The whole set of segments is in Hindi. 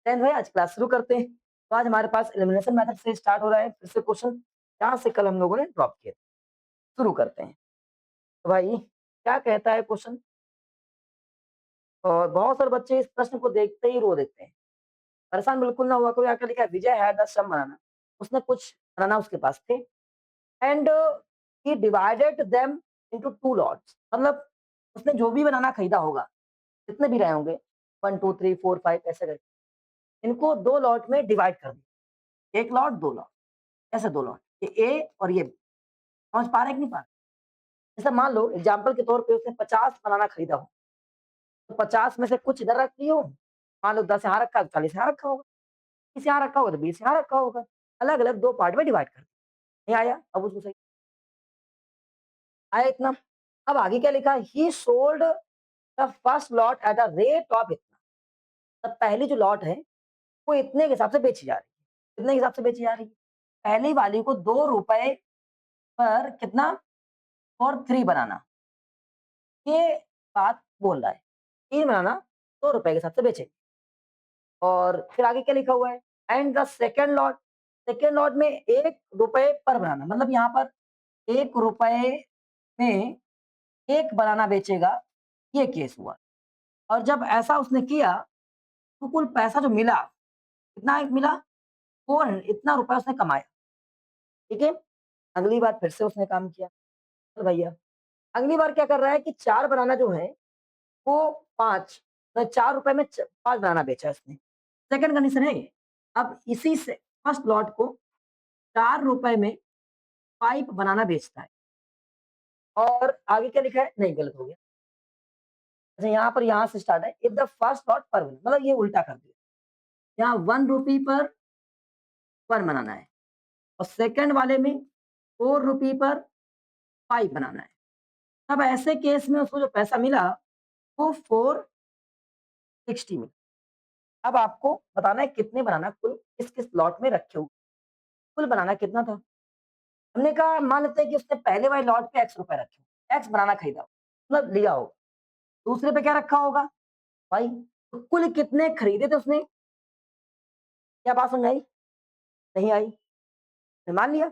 देन भाई आज क्लास शुरू करते हैं। तो आज हमारे पास एलिमिनेशन मेथड से स्टार्ट हो रहा है फिर से क्वेश्चन, जहाँ से कल हम लोगों ने ड्रॉप किया। शुरू करते हैं। तो भाई क्या कहता है क्वेश्चन? और बहुत सारे बच्चे इस प्रश्न को देखते ही रो देते हैं। परेशान बिल्कुल ना हुआ, कोई आकर लिखा है विजय हैड द सम बनाना। उसने कुछ बनाना उसके पास थे and he divided them into two lots. मतलब उसने जो भी बनाना खरीदा होगा, जितने भी रहे होंगे 1 2 3 4 5 ऐसे करके इनको 2 लॉट में डिवाइड कर दिया। 1 लॉट 2 लॉट, ऐसे 2 लॉट, ये ए और ये बी। समझ पा रहे हैं कि नहीं पा रहे? जैसे मान लो एग्जाम्पल के तौर पे उसने 50 बनाना खरीदा हो, तो 50 में से कुछ इधर रख दिए हो। मान लो 10 यहाँ रखा है, 40 यहाँ रखा होगा, 20 यहाँ रखा होगा तो 20 यहाँ रखा होगा। अलग-अलग 2 पार्ट में डिवाइड कर दिया। नहीं आया? अब उसको सही आया इतना। अब आगे क्या लिखा है? ही sold the first lot at a rate of इतना। तब पहली जो लॉट है वो इतने के हिसाब से बेची जा रही है। कितने के हिसाब से बेची जा रही है? पहली वाली को ₹2 पर कितना? फॉर 3 बनाना। ये बात बोल रहा है। 3 बनाना ₹2 के हिसाब से बेचेंगे। और फिर आगे क्या लिखा हुआ है? एंड द सेकंड लॉट में ₹1 पर बनाना, मतलब यहाँ पर ₹1 में 1 बनाना बेचेगा, ये केस हुआ। और जब ऐसा उसने किया तो कुल पैसा जो मिला, कितना मिला? 400, इतना रुपया उसने कमाया। ठीक है? अगली बार फिर से उसने काम किया। तो भैया अगली बार क्या कर रहा है कि 4 बनाना जो है वो 5, तो ₹4 में 5 बनाना बेचा उसने। सेकंड कंडीशन है ये। अब इसी से फर्स्ट लॉट को ₹4 में 5 बनाना बेचता है। और आगे क्या लिखा है? नहीं, गलत हो गया। अच्छा यहाँ पर यहाँ से स्टार्ट है। इफ द फर्स्ट लॉट पर वन, मतलब ये उल्टा कर दिया। यहाँ ₹1 पर 1 बनाना है और सेकंड वाले में ₹4 पर 5 बनाना है। अब ऐसे केस में उसको जो पैसा मिला वो 460 मिला। अब आपको बताना है कितने बनाना कुल किस-किस लॉट में रखे हुए। कुल बनाना कितना था? हमने कहा मान लेते हैं कि उसने पहले वाले लॉट पे X रुपए रखे, X बनाना खरीदा, मतलब लिया होगा। दूसरे पे क्या रखा होगा? भाई तो कुल कितने खरीदे थे उसने? क्या बात समझ आई? नहीं आई? तो मान लिया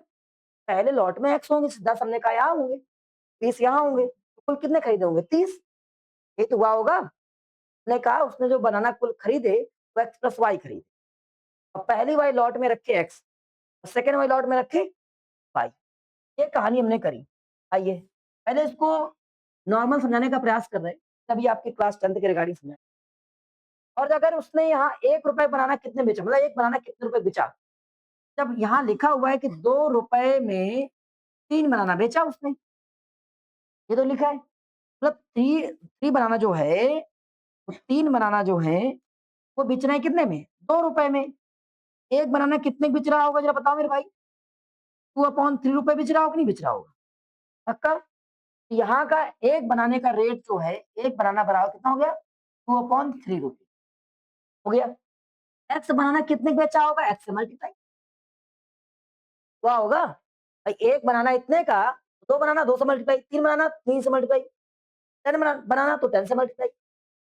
पहले लॉट में X होंगे, 10 हमने कहा यहाँ होंगे, 20 यहाँ होंगे, तो कुल कितने खरीदे होंगे? 30। ये तो हुआ होगा। हमने कहा उसने जो बनाना कुल खरीदे वो X प्लस Y खरीदे और पहली वाली लॉट में रखे X और सेकंड वाली लॉट में रखे Y। ये कहानी हमने करी। आइए पहले इसको नॉर्मल समझाने का प्रयास कर रहे हैं, तभी आपकी क्लास 10th के रिगार्डिंग समझाएँ। और अगर उसने यहाँ ₹1 बनाना कितने बेचा, मतलब 1 बनाना कितने रुपए बेचा? जब यहाँ लिखा हुआ है कि ₹2 में 3 बनाना बेचा उसने, ये तो लिखा है। मतलब 3 बनाना जो है, वो 3 बनाना जो है, वो बेचना है कितने में? ₹2 में। 1 बनाना कितने का बेच रहा होगा ज़रा बताओ मेरे भाई? 2/3 बेच रहा होगा कि नहीं बेच रहा होगा? पक्का? यहाँ का 1 बनाने का रेट जो है, 1 बनाना बराबर कितना हो गया? 2/3 हो गया। एक्स बनाना कितने का बेचा होगा? एक्स से मल्टीप्लाई हुआ होगा। भाई 1 बनाना इतने का, 2 बनाना 2 से मल्टीप्लाई, 3 बनाना 3 से मल्टीप्लाई, 10 बनाना तो 10 से मल्टीप्लाई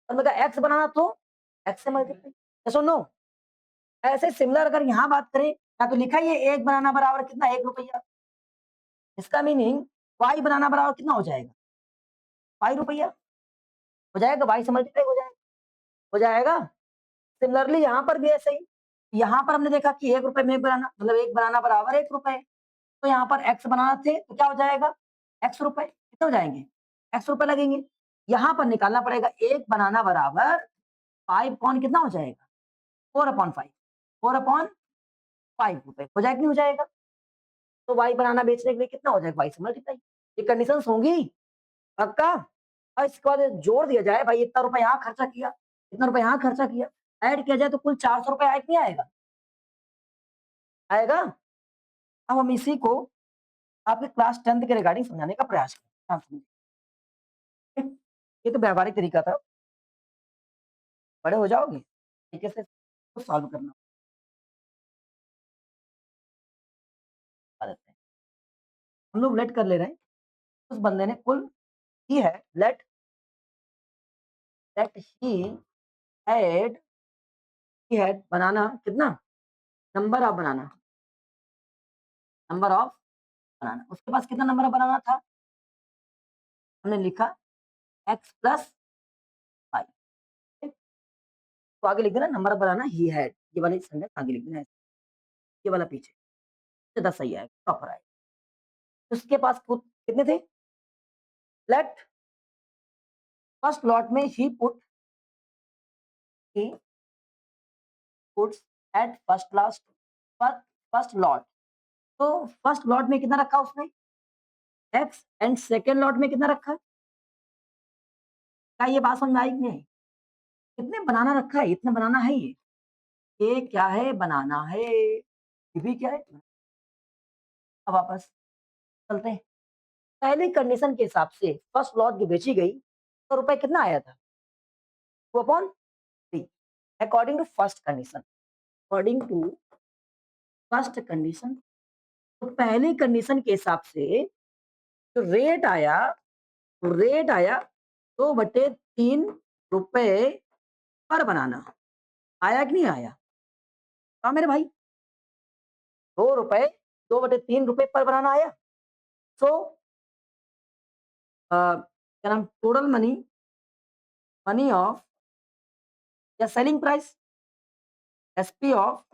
और मैं कहा एक्स बनाना तो एक्स से मल्टीप्लाई। यस और नो? ऐसे सिमिलर अगर यहाँ बात करें, यहाँ तो लिखा ही है 1 बनाना बराबर कितना? ₹1। इसका मीनिंग y बनाना बराबर कितना हो जाएगा? ₹5 हो जाएगा, y से मल्टीप्लाई हो जाएगा। हो जाएगा। सिमिलरली यहाँ पर भी ऐसे ही। यहाँ पर हमने देखा कि ₹1 में 1 बनाना, मतलब 1 बनाना बराबर ₹1। तो यहाँ पर x बनाना थे तो क्या हो जाएगा? x रुपए। कितने हो जाएँगे? x रुपए लगेंगे। यहाँ पर निकालना पड़ेगा 1 बनाना बराबर 5 अपॉन कितना हो जाएगा? 4/5। 4/5 रुपए हो जाएगा कि नहीं हो जाएगा? तो y बनाना बेचने के लिए कितना हो जाएगा? y से मल्टीप्लाई। ये कंडीशंस होंगी। पक्का? और इसके बाद जोड़ दिया जाए भाई इतना रुपए यहाँ खर्चा किया, इतना रुपए यहाँ खर्चा किया, ऐड किया जाए तो कुल ₹400 आएगा कि नहीं आएगा? आएगा? अब हम इसी को आपके क्लास 10th के रिगार्डिंग समझाने का प्रयास करें। हाँ, समझिए। ये तो व्यावहारिक तरीका था। बड़े हो जाओगे, तरीके से इसको सॉल्व करना बता देते हैं। हम लोग लेट कर ले रहे हैं। उस बंदे ने कुल ही है let that he had he had banana कितना? Number of banana, number of banana. उसके पास कितना नंबर ऑफ बनाना था? हमने लिखा x प्लस 5। तो आगे लिख देना number of banana he had, ये वाली सेंटेंस आगे लिख देना, ये वाला पीछे, सीधा सही आएगा, प्रॉपर आएगा। उसके पास कितने थे? लेट फर्स्ट लॉट में he puts at first lot. तो फर्स्ट लॉट में कितना रखा उसने? एक्स, एंड सेकेंड लॉट में कितना रखा? क्या ये बात समझ में आई कि नहीं? कितने बनाना रखा है? इतना बनाना है ये क्या है? बनाना है। ये भी क्या है? अब वापस चलते हैं। पहली कंडीशन के हिसाब से फर्स्ट लॉट जो बेची गई तो रुपए कितना आया था? 2/3 according to first condition. According to first condition, तो पहली कंडीशन के हिसाब से जो रेट आया 2/3 रुपए पर बनाना। आया कि नहीं आया? हाँ मेरे भाई, 2 रुपए 2/3 रुपए पर बनाना आया। सो क्या नाम, टोटल मनी ऑफ या selling price, SP of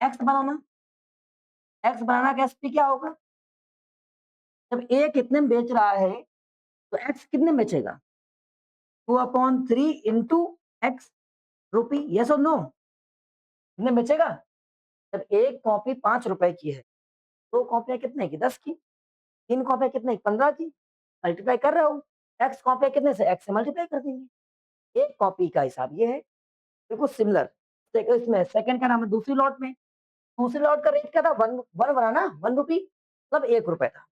X banana का एसपी क्या होगा? जब ए कितने में बेच रहा है तो एक्स कितने में बेचेगा? 2/3 इंटू एक्स रुपी, यस और नो? कितने में बेचेगा? जब एक कॉपी 5 रुपए की है, 2 कॉपियां कितने की? 10 की। 3 कॉपियां कितने की? 15 की। मल्टीप्लाई कर रहा हूँ, एक्स कॉपियां कितने से? एक्स से मल्टीप्लाई कर देंगे। एक कॉपी का हिसाब ये है। बिल्कुल सिमिलर इसमें सेकंड का नाम है। दूसरी लॉट का रेट क्या था? वन वन बना ना, 1 रुपी, मतलब 1 रुपए था।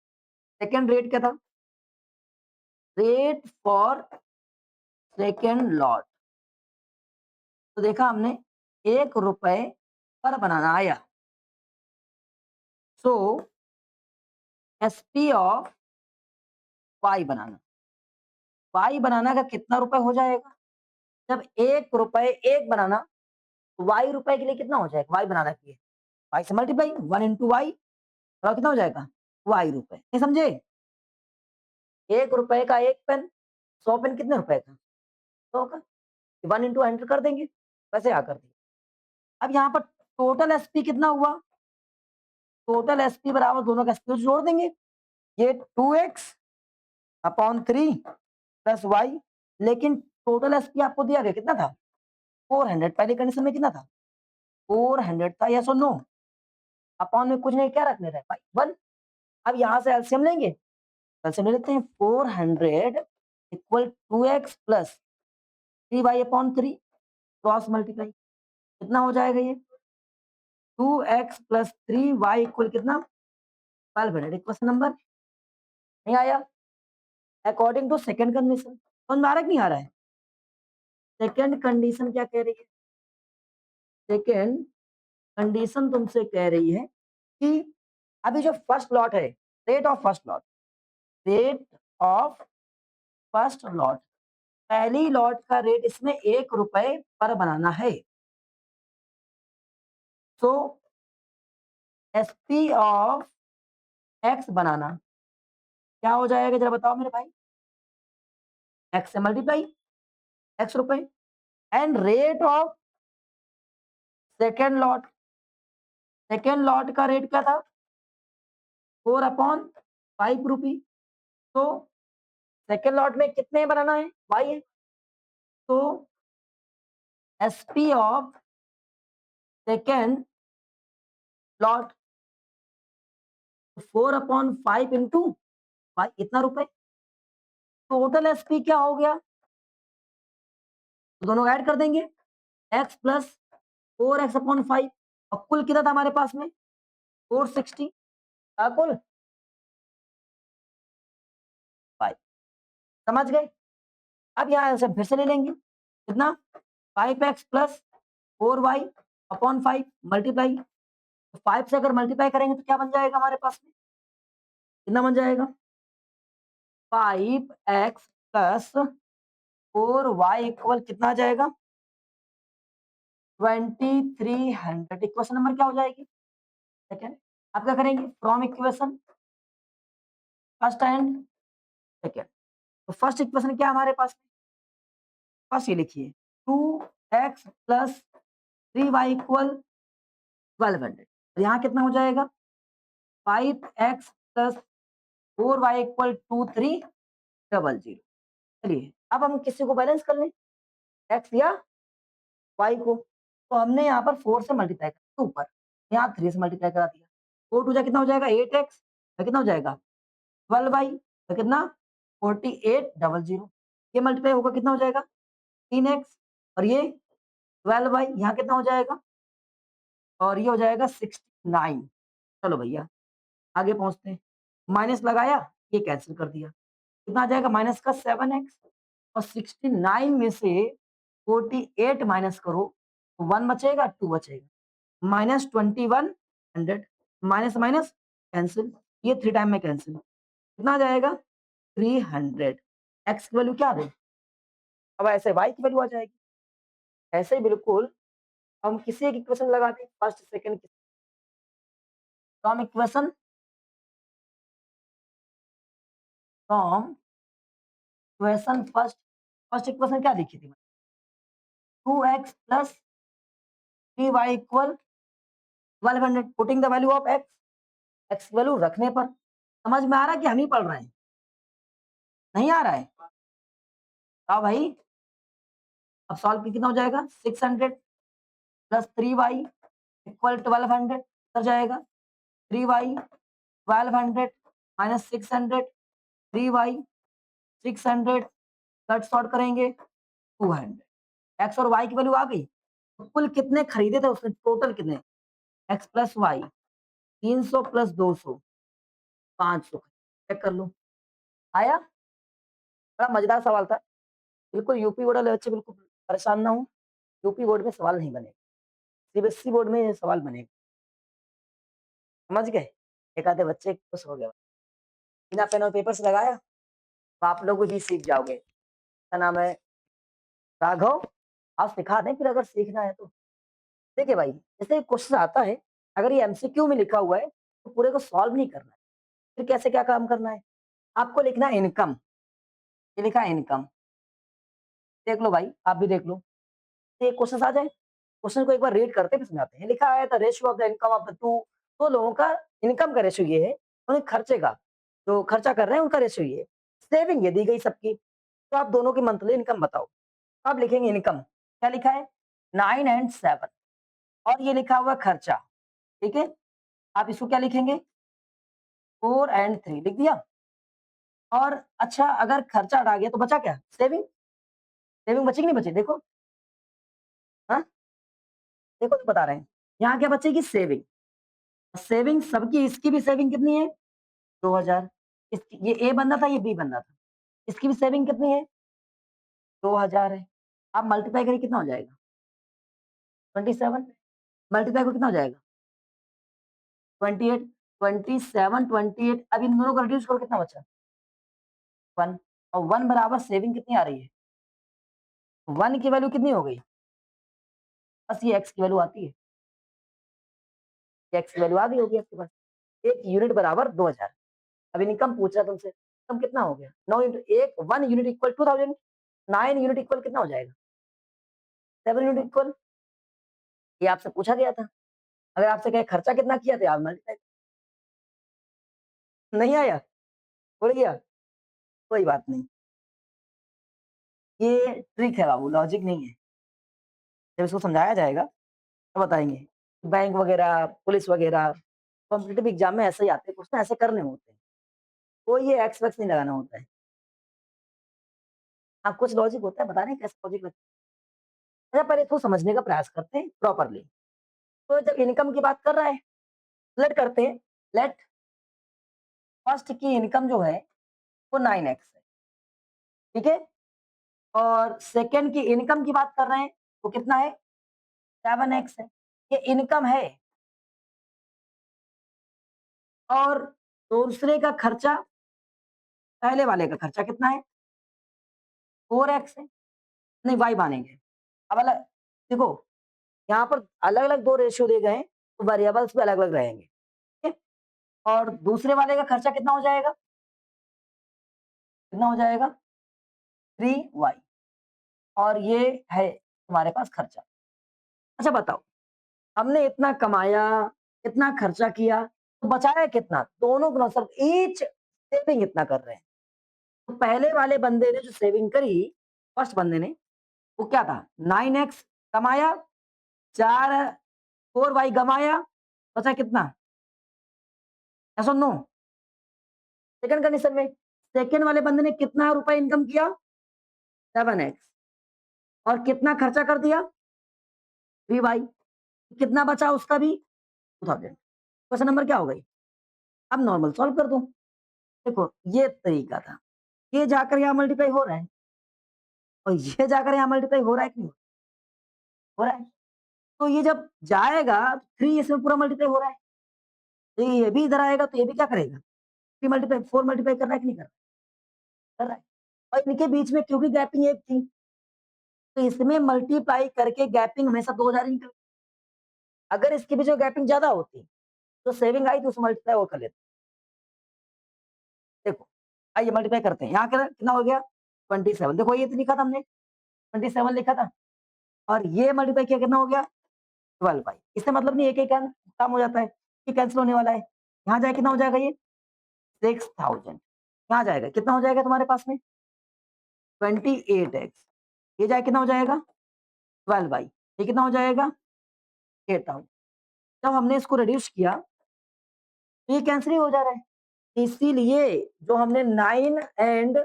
सेकंड रेट क्या था? रेट फॉर सेकंड लॉट, तो देखा हमने 1 रुपए पर बनाना आया। सो एसपी ऑफ वाई बनाना का कितना रुपए हो जाएगा? जब 1 रुपए एक बनाना, वाई रुपए के लिए कितना हो जाएगा? वाई बनाना के लिए वाई से मल्टीप्लाई, 1 इंटू वाई, और कितना हो जाएगा? वाई रुपए। नहीं समझे? 1 रुपए का एक पेन, 100 पेन कितने रुपए का? 100 का। 1 इंटू एंटर कर देंगे, वैसे आ कर दिया। अब यहाँ पर टोटल एसपी कितना हुआ? टोटल एसपी बराबर दोनों का एसपी जोड़ देंगे। ये 2x/3 प्लस वाई, लेकिन टोटल एसपी आपको दिया गया कितना था? 400। पहले कंडीशन में कितना था? 400 था, यस और नो? अपॉन में कुछ नहीं, क्या रखने थे भाई? 1। अब यहाँ से एलसीएम लेंगे, एलसीएम ले लेते हैं। 400 equal 2x plus 3y/3, cross multiply, कितना हो जाएगा ये? 2x प्लस 3y इक्वल कितना? 1200। एक क्वेश्चन नंबर नहीं आया? According to second condition. समझ में आ रहा है कि नहीं आ रहा है? सेकंड कंडीशन क्या कह रही है? सेकंड कंडीशन तुमसे कह रही है कि अभी जो फर्स्ट लॉट है, रेट ऑफ फर्स्ट लॉट, पहली लॉट का रेट इसमें 1 रुपए पर बनाना है। सो एसपी ऑफ एक्स बनाना क्या हो जाएगा? जरा बताओ मेरे भाई। एक्स से मल्टीप्लाई, एक्स रुपए, and rate of second lot का रेट क्या था? 4/5 रुपी। तो सेकेंड लॉट में कितने बनाना है? वाई है। तो SP of second lot 4/5 into y, इतना रुपए। टोटल एसपी क्या हो गया? तो दोनों ऐड कर देंगे, एक्स प्लस 4x/5, और कुल कितना था हमारे पास में? 460 का कुल 5। समझ गए? अब यहाँ से फिर से ले लेंगे, कितना? 5x प्लस 4y/5 मल्टीप्लाई, 5 से अगर मल्टीप्लाई करेंगे तो क्या बन जाएगा हमारे पास में? कितना बन जाएगा? 5x प्लस 4y इक्वल कितना आ जाएगा? 2300 इक्वेशन नंबर क्या हो जाएगी? सेकंड। आप क्या करेंगे? From equation first and second. तो फर्स्ट इक्वेशन क्या है हमारे पास? फर्स्ट ये लिखिए 2x प्लस 3y इक्वल 1200। और यहाँ कितना हो जाएगा? 5x plus 4y equal 2300। चलिए अब हम किसी को बैलेंस कर लें, x या y को। तो हमने यहाँ पर 4 से मल्टीप्लाई कर ऊपर, यहाँ 3 से मल्टीप्लाई करा दिया। 4 टू जा कितना हो जाएगा? 8x। कितना हो जाएगा? 12y। तो कितना? 4800। ये मल्टीप्लाई होगा कितना हो जाएगा? 3x। और ये 12y, यहाँ कितना हो जाएगा? और ये हो जाएगा 69। चलो भैया आगे पहुंचते हैं। माइनस लगाया, ये कैंसिल कर दिया। कितना आ जाएगा? माइनस का 7x। और 69 में से 48 माइनस करो तो 1 बचेगा, 2 बचेगा। माइनस 2100। माइनस माइनस कैंसिल, ये 3 टाइम में कैंसिल। कितना आ जाएगा? 300। एक्स की वैल्यू क्या आ गई? अब ऐसे वाई की वैल्यू आ जाएगी। ऐसे ही बिल्कुल हम किसी एक इक्वेशन लगा दें, फर्स्ट सेकंड की। From equation from equation first. First equation क्या लिखी थी? 2x plus 3y equal 1200। Putting the value of x। x की वैल्यू रखने पर समझ में आ रहा है कि हम ही पढ़ रहे हैं? नहीं आ रहा है? हाँ भाई। अब सॉल्व कितना हो जाएगा? 600 प्लस 3y इक्वल 1200 कर जाएगा। 3y 1200 minus 600, 3y 600 cut short करेंगे 200। एक्स और वाई की वैल्यू आ गई। तो कुल कितने खरीदे थे उसने? टोटल कितने? X plus y 300 plus 200 500। Check कर लो। आया? बड़ा मजेदार सवाल था। बिल्कुल यूपी बोर्ड वाले बच्चे बिल्कुल परेशान ना हो। यूपी बोर्ड में सवाल नहीं बनेगा, सीबीएसई बोर्ड में ये सवाल बनेगा। समझ गए? एक आधे बच्चे खुश हो गए। बिना पेन और पेपर से लगाया तो आप लोग भी सीख जाओगे। क्या नाम है? राघव। आप सिखा दें फिर अगर सीखना है तो। देखिए भाई, जैसे क्वेश्चन आता है, अगर ये एमसीक्यू में लिखा हुआ है तो पूरे को सॉल्व नहीं करना है। फिर कैसे क्या काम करना है? आपको लिखना है इनकम। ये लिखा है इनकम। देख लो भाई, आप भी देख लो। ये क्वेश्चन आ जाए, क्वेश्चन को एक बार रीड करते फिर समझाते हैं। लिखा है the ratio of the income of the to. तो लोगों का इनकम का रेशियो ये है, उन्हें खर्चे का, जो खर्चा कर रहे हैं उनका रेशियो ये है। सेविंग ये दी गई सबकी। तो आप दोनों की मंथली इनकम बताओ। अब लिखेंगे इनकम। क्या लिखा है? 9 एंड 7। और ये लिखा हुआ खर्चा। ठीक है? आप इसको क्या लिखेंगे? 4 एंड 3 लिख दिया। और अच्छा, अगर खर्चा हटा गया तो बचा क्या? सेविंग। सेविंग बची कि नहीं बची? देखो। हाँ, देखो तो बता रहे हैं। यहाँ क्या बचेगी? सेविंग। सेविंग सबकी, इसकी भी सेविंग कितनी है? 2000। इसकी, ये ए बंदा था, ये बी बंदा था। इसकी भी सेविंग कितनी है? 2000 है। आप मल्टीप्लाई करिए कितना हो जाएगा? 27। मल्टीप्लाई को कितना हो जाएगा? 28। 27 28। अब इन दोनों को रिड्यूस करो, कितना बचा? 1। और 1 बराबर सेविंग कितनी आ रही है? 1 की वैल्यू कितनी हो गई? बस ये एक्स की वैल्यू आती है। एक्स की वैल्यू आ गई होगी आपके पास। 1 यूनिट बराबर 2000। अब इनकम पूछ रहा तुमसे, इनकम कितना हो गया? 9 into 1, 1 unit equal 2000। 9 unit equal कितना हो जाएगा? 7 यूनिट इक्वल। ये आपसे पूछा गया था। अगर आपसे कहे खर्चा कितना किया था, आप मल्टीप्लाई। नहीं आया? उड़ गया? कोई बात नहीं। ये ट्रिक है बाबू, लॉजिक नहीं है। जब इसको समझाया जाएगा तो बताएंगे। बैंक वगैरह, पुलिस वगैरह, कॉम्पिटिटिव एग्जाम में ऐसे ही आते हैं क्वेश्चन, ऐसे करने होते हैं। कोई ये एक्स वैक्स नहीं लगाना होता है। हाँ, कुछ लॉजिक होता है, बता रहे हैं कैसे लॉजिक लगता है। अच्छा, पहले इसको समझने का प्रयास करते हैं प्रॉपरली। तो जब इनकम की बात कर रहा है, लेट करते हैं। लेट फर्स्ट की इनकम जो है वो 9x है। ठीक है? और सेकंड की इनकम की बात कर रहे हैं, वो कितना है? 7x है। ये इनकम है। और दूसरे का खर्चा, पहले वाले का खर्चा कितना है? 4x है। नहीं, y मानेंगे। अब वाला देखो, यहाँ पर अलग-अलग 2 रेशियो दिए गए हैं, तो वेरिएबल्स भी अलग-अलग रहेंगे, ठीक है? और दूसरे वाले का खर्चा कितना हो जाएगा? कितना हो जाएगा? 3y और ये है तुम्हारे पास खर्चा। अच्छा बताओ, हमने इतना कमाया, इतना खर्चा किया, तो बचाया कितना? दोनों का मतलब ईच सेविंग इतना कर रहे हैं। तो पहले वाले बंदे ने जो सेविंग करी, फर्स्ट बंदे ने, वो क्या था? 9x कमाया, 4 4y गँवाया, बचा कितना? यस और नो? सेकंड कंडीशन में, सेकंड वाले बंदे ने कितना रुपए इनकम किया? 7x और कितना खर्चा कर दिया? 3y। कितना बचा उसका भी? 2000। क्वेश्चन नंबर क्या हो गई? अब नॉर्मल सॉल्व कर दो। देखो, ये तरीका था। ये जाकर यहाँ मल्टीप्लाई हो रहा है और ये जाकर यहाँ मल्टीप्लाई हो रहा है कि नहीं? हो रहा है। तो ये जब जाएगा 3 इसमें पूरा मल्टीप्लाई हो रहा है। तो ये भी इधर आएगा तो ये भी क्या करेगा? 3 मल्टीप्लाई 4 मल्टीप्लाई कर रहा है कि नहीं कर रहा है? कर रहा है। और इनके बीच में क्योंकि गैपिंग 1 थी, तो इसमें मल्टीप्लाई करके गैपिंग हमेशा 2000 ही निकल। अगर इसके बीच में गैपिंग ज़्यादा होती, तो सेविंग आई तो उसमें मल्टीप्लाई और कर लेते। देखो, आइए मल्टीप्लाई करते हैं। यहाँ कितना हो गया? 27। देखो ये तो लिखा था हमने, 27 लिखा था और ये मल्टीप्लाई किया कितना हो गया? 12 इससे मतलब नहीं, एक-एक काम हो जाता है, ये कैंसल होने वाला है। यहाँ जाए कितना हो जाएगा ये? 6000। यहाँ जाएगा कितना हो जाएगा तुम्हारे पास में? 28x। ये जाए कितना हो जाएगा? 12 ये कितना हो जाएगा? 8000। जब हमने इसको रिड्यूस किया, तो ये कैंसल ही हो जा रहा है। इसीलिए जो हमने 9 एंड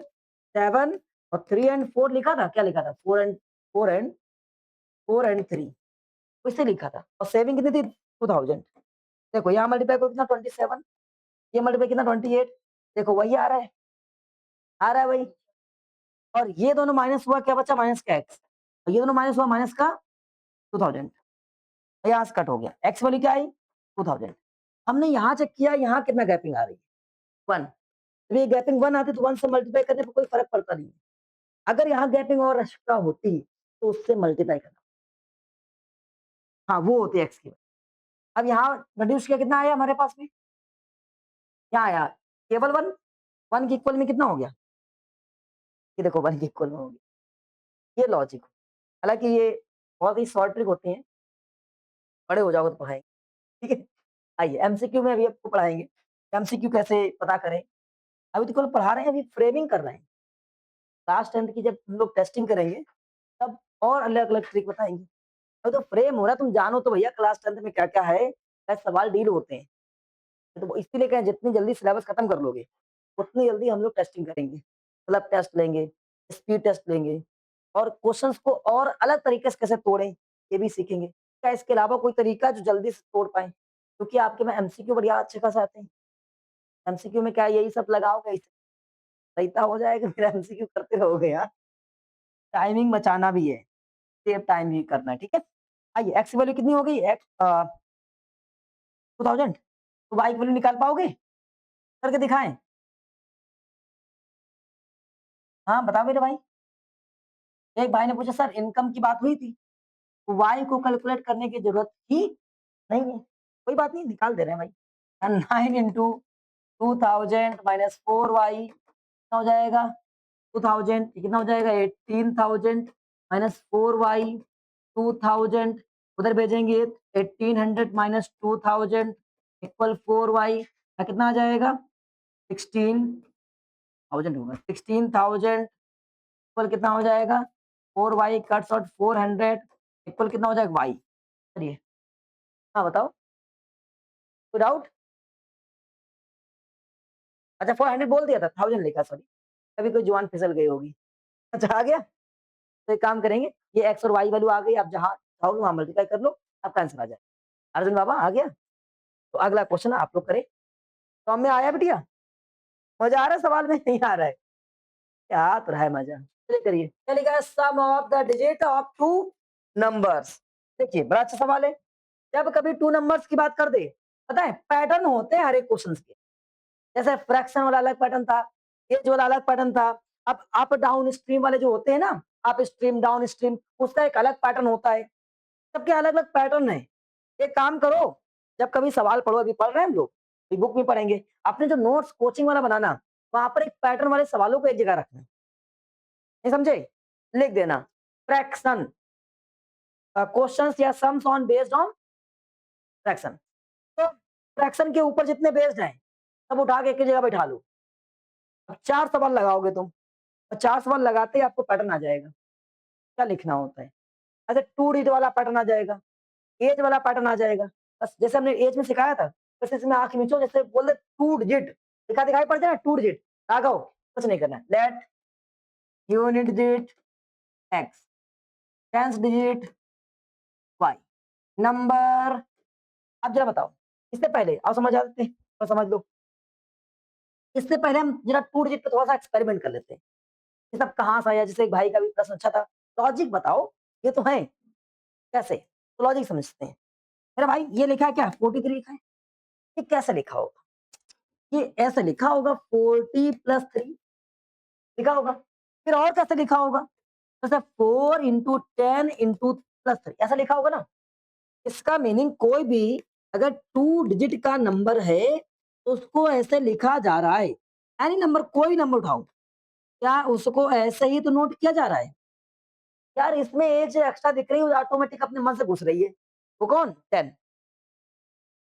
7 और 3 एंड 4 लिखा था, क्या लिखा था? 4 एंड 3 इससे लिखा था और सेविंग कितनी थी? 2000। देखो यहाँ मल्टीप्लाई करो कितना? 27। ये मल्टीप्लाई कितना? 28। देखो वही आ रहा है, आ रहा है वही। और ये दोनों माइनस हुआ, क्या बचा? माइनस का x और ये दोनों माइनस हुआ, माइनस का 2000। यहाँ से कट हो गया। x वैल्यू क्या आई? 2000। हमने यहाँ चेक किया, यहाँ कितना गैपिंग आ रही है? 1। जब ये गैपिंग 1 आती है तो 1 से मल्टीप्लाई करने पर कोई फर्क पड़ता नहीं है। अगर यहाँ गैपिंग और एक्स्ट्रा होती तो उससे मल्टीप्लाई करना। हाँ, वो होती है x की। अब यहाँ रिड्यूस किया, कितना आया हमारे पास में? क्या आया? केवल 1। 1 के इक्वल में कितना हो गया? ये देखो 1 के इक्वल में हो गया। ये लॉजिक। हालाँकि ये बहुत ही शॉर्ट ट्रिक होती है, बड़े हो जाओगे तो पढ़ाएँगे, ठीक है? आइए एमसीक्यू में अभी आपको पढ़ाएँगे, एमसीक्यू कैसे पता करें। अभी तो केवल पढ़ा रहे हैं, अभी फ्रेमिंग कर रहे हैं। क्लास 10th की जब हम लोग टेस्टिंग करेंगे, तब और अलग-अलग ट्रिक बताएँगे। अभी तो फ्रेम हो रहा है, तुम जानो तो भैया क्लास 10th में क्या-क्या है, कैसे सवाल डील होते हैं। तो इसीलिए कहें जितनी जल्दी सिलेबस खत्म कर लोगे, उतनी जल्दी हम लोग टेस्टिंग करेंगे। मतलब टेस्ट लेंगे, स्पीड टेस्ट लेंगे और क्वेश्चन्स को और अलग तरीके से कैसे तोड़ें, ये भी सीखेंगे। क्या इसके अलावा कोई तरीका जो जल्दी से तोड़ पाएँ? क्योंकि आपके में एमसीक्यू बढ़िया अच्छे खासे आते हैं। एमसीक्यू में क्या यही सब लगाओगे, इससे सहीता हो जाएगा, फिर एमसीक्यू करते रहोगे यार। टाइमिंग बचाना भी है, सेव टाइम भी करना है, ठीक है? आइए एक्स की वैल्यू कितनी हो गई? 2000। तो वाई की वैल्यू निकाल पाओगे? करके दिखाएँ? हाँ, बताओ मेरे भाई। एक भाई ने पूछा सर इनकम की बात हुई थी, तो वाई को कैलकुलेट करने की ज़रूरत ही नहीं है। कोई बात नहीं, निकाल दे रहे हैं भाई। 9 इंटू 2000 माइनस 4y कितना हो जाएगा? 2000। ये कितना हो जाएगा? 18,000 माइनस 4y 2000 उधर भेजेंगे 1800 माइनस 2000 इक्वल 4y का कितना आ जाएगा? 16,000 होगा। 16,000 इक्वल कितना हो जाएगा? 4y कट्स आउट 400 इक्वल कितना हो जाएगा? y। चलिए, हाँ बताओ, कोई डाउट? अच्छा 400 बोल दिया था, 1000 लिखा, सॉरी। अभी कोई जुबान फिसल गई होगी। अच्छा आ गया? तो एक काम करेंगे, ये x और y वैल्यू आ गई, आप जहाँ चाहोगे वहाँ मल्टीप्लाई कर लो, आपका आंसर आ जाएगा। अर्जुन बाबा आ गया? तो अगला क्वेश्चन आप लोग करें। तो में आया बिटिया? मजा आ रहा है सवाल में? नहीं आ रहा है? क्या आ तो रहा है मजा। चलिए करिए। क्या लिखा है? Sum of the digit of two numbers. देखिए बड़ा अच्छा सवाल है। जब कभी टू नंबर्स की बात कर दे, पता है पैटर्न होते हैं हर एक क्वेश्चन के। जैसे फ्रैक्शन वाला अलग पैटर्न था, एज वाला अलग पैटर्न था। अब अप डाउन स्ट्रीम वाले जो होते हैं ना, अप स्ट्रीम डाउन स्ट्रीम, उसका एक अलग पैटर्न होता है। सबके अलग-अलग पैटर्न हैं। एक काम करो, जब कभी सवाल पढ़ो, अभी पढ़ रहे हैं हम लोग, ये बुक में पढ़ेंगे। आपने जो नोट्स कोचिंग वाला बनाना, वहाँ पर एक पैटर्न वाले सवालों को एक जगह रखना। नहीं समझे? लिख देना फ्रैक्शन क्वेश्चंस या sums on based on fraction. तो फ्रैक्शन के ऊपर जितने बेस्ड हैं, सब उठा के एक ही जगह बैठा लो। अब 4 सवाल लगाओगे तुम और 4 सवाल लगाते ही आपको पैटर्न आ जाएगा, क्या लिखना होता है। ऐसे 2 डिजिट वाला पैटर्न आ जाएगा, एज वाला पैटर्न आ जाएगा। बस जैसे हमने एज में सिखाया था, वैसे इसमें आँख मिचो, जैसे बोल दे 2 डिजिट, लिखा दिखाई पड़ जाए ना 2 डिजिट, दागो, कुछ नहीं करना है। Let unit digit x, tenth digit y, number. अब जरा बताओ, इससे पहले आओ समझ आते हैं, तो समझ लो। इससे पहले हम जरा 2 डिजिट पे थोड़ा-सा एक्सपेरिमेंट कर लेते हैं। ये सब कहाँ से आया? जैसे एक भाई का भी प्रश्न अच्छा था, लॉजिक बताओ, ये तो है, कैसे? तो लॉजिक समझते हैं। मेरा भाई ये लिखा है क्या? 43 लिखा है, ये कैसे लिखा होगा? ये ऐसे लिखा होगा 40 प्लस 3 लिखा होगा। फिर और कैसे लिखा होगा? जैसे 4 इंटू 10 इंटू प्लस 3 ऐसा लिखा होगा ना। इसका मीनिंग कोई भी अगर 2 डिजिट का नंबर है, तो उसको ऐसे लिखा जा रहा है। एनी नंबर, कोई नंबर उठाओ, क्या उसको ऐसे ही तो नोट किया जा रहा है? यार इसमें एज एक्स्ट्रा दिख रही है, ऑटोमेटिक अपने मन से घुस रही है। वो कौन? 10।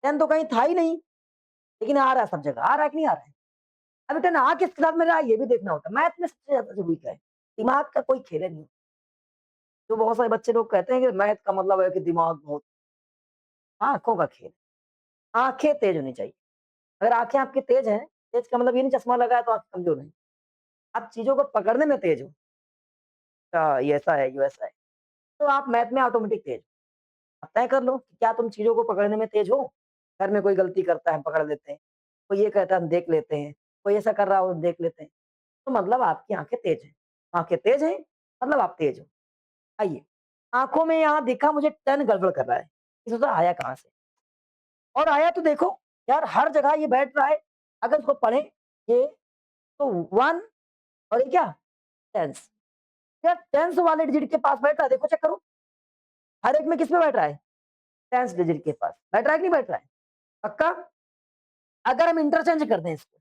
10 तो कहीं था ही नहीं, लेकिन आ रहा है सब जगह। आ रहा है कि नहीं आ रहा है? अब 10 आ किस क्लास में रहा है, ये भी देखना होता है। मैथ में सबसे ज्यादा जरूरी क्या है? दिमाग का कोई खेल नहीं। जो बहुत सारे बच्चे लोग कहते हैं कि मैथ का मतलब है कि दिमाग बहुत, आंखों का खेल। आंखें तेज होनी चाहिए। अगर आंखें आपकी तेज हैं, तेज का मतलब ये नहीं चश्मा लगा है तो आप कमजोर नहीं। आप चीजों को पकड़ने में तेज हो, ये ऐसा है, ये वैसा है, तो आप मैथ में ऑटोमेटिक तेज हो। आप तय कर लो कि क्या तुम चीजों को पकड़ने में तेज हो। घर में कोई गलती करता है, हम पकड़ लेते हैं। कोई ये कहता है, हम देख लेते हैं। कोई ऐसा कर रहा हो, देख लेते हैं। तो मतलब आपकी आंखें तेज हैं। आंखें तेज हैं, मतलब आप तेज हो। आइए, आंखों में यहाँ दिखा मुझे 10 गड़बड़ कर रहा है। ये सोचा आया कहाँ से? और आया तो देखो, यार हर जगह ये बैठ रहा है। अगर इसको पढ़े ये, तो 1 और ये क्या? टेंस। यार टेंस वाले डिजिट के पास बैठ रहा है, देखो चेक करो। हर एक में किस में बैठ रहा है? टेंस डिजिट के पास बैठ रहा है कि नहीं बैठ रहा है? पक्का? अगर हम इंटरचेंज कर दें इसको,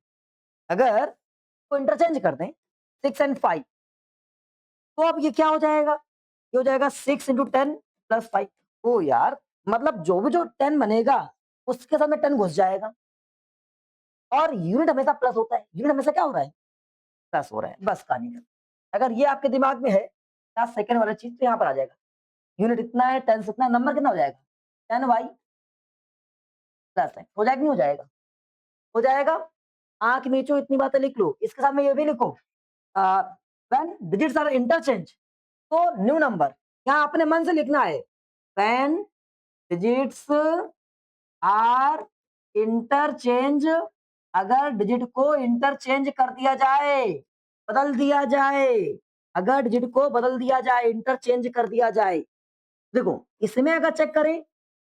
अगर तो इंटरचेंज कर दें 6 एंड 5, तो अब ये क्या हो जाएगा? ये हो जाएगा 6 इंटू 10 प्लस 5। ओ यार, मतलब जो भी जो 10 बनेगा, उसके साथ में 10 घुस जाएगा। और यूनिट हमेशा प्लस होता है। यूनिट हमेशा क्या हो रहा है? प्लस हो रहा है। बस कहानी खत्म। अगर ये आपके दिमाग में है, लास्ट सेकंड वाला चीज, तो यहाँ पर आ जाएगा। यूनिट इतना है, 10 इतना है, नंबर कितना हो जाएगा? 10 वाई प्लस है। हो जाएगा नहीं हो जाएगा? हो जाएगा। आंख मीचो, इतनी बातें लिख लो। इसके साथ में ये भी लिखो, व्हेन डिजिट्स आर इंटरचेंज, तो न्यू नंबर। यहाँ अपने मन से लिखना है, व्हेन डिजिट्स आर इंटरचेंज। अगर डिजिट को इंटरचेंज कर दिया जाए, बदल दिया जाए, अगर डिजिट को बदल दिया जाए, इंटरचेंज कर दिया जाए। देखो इसमें अगर चेक करें,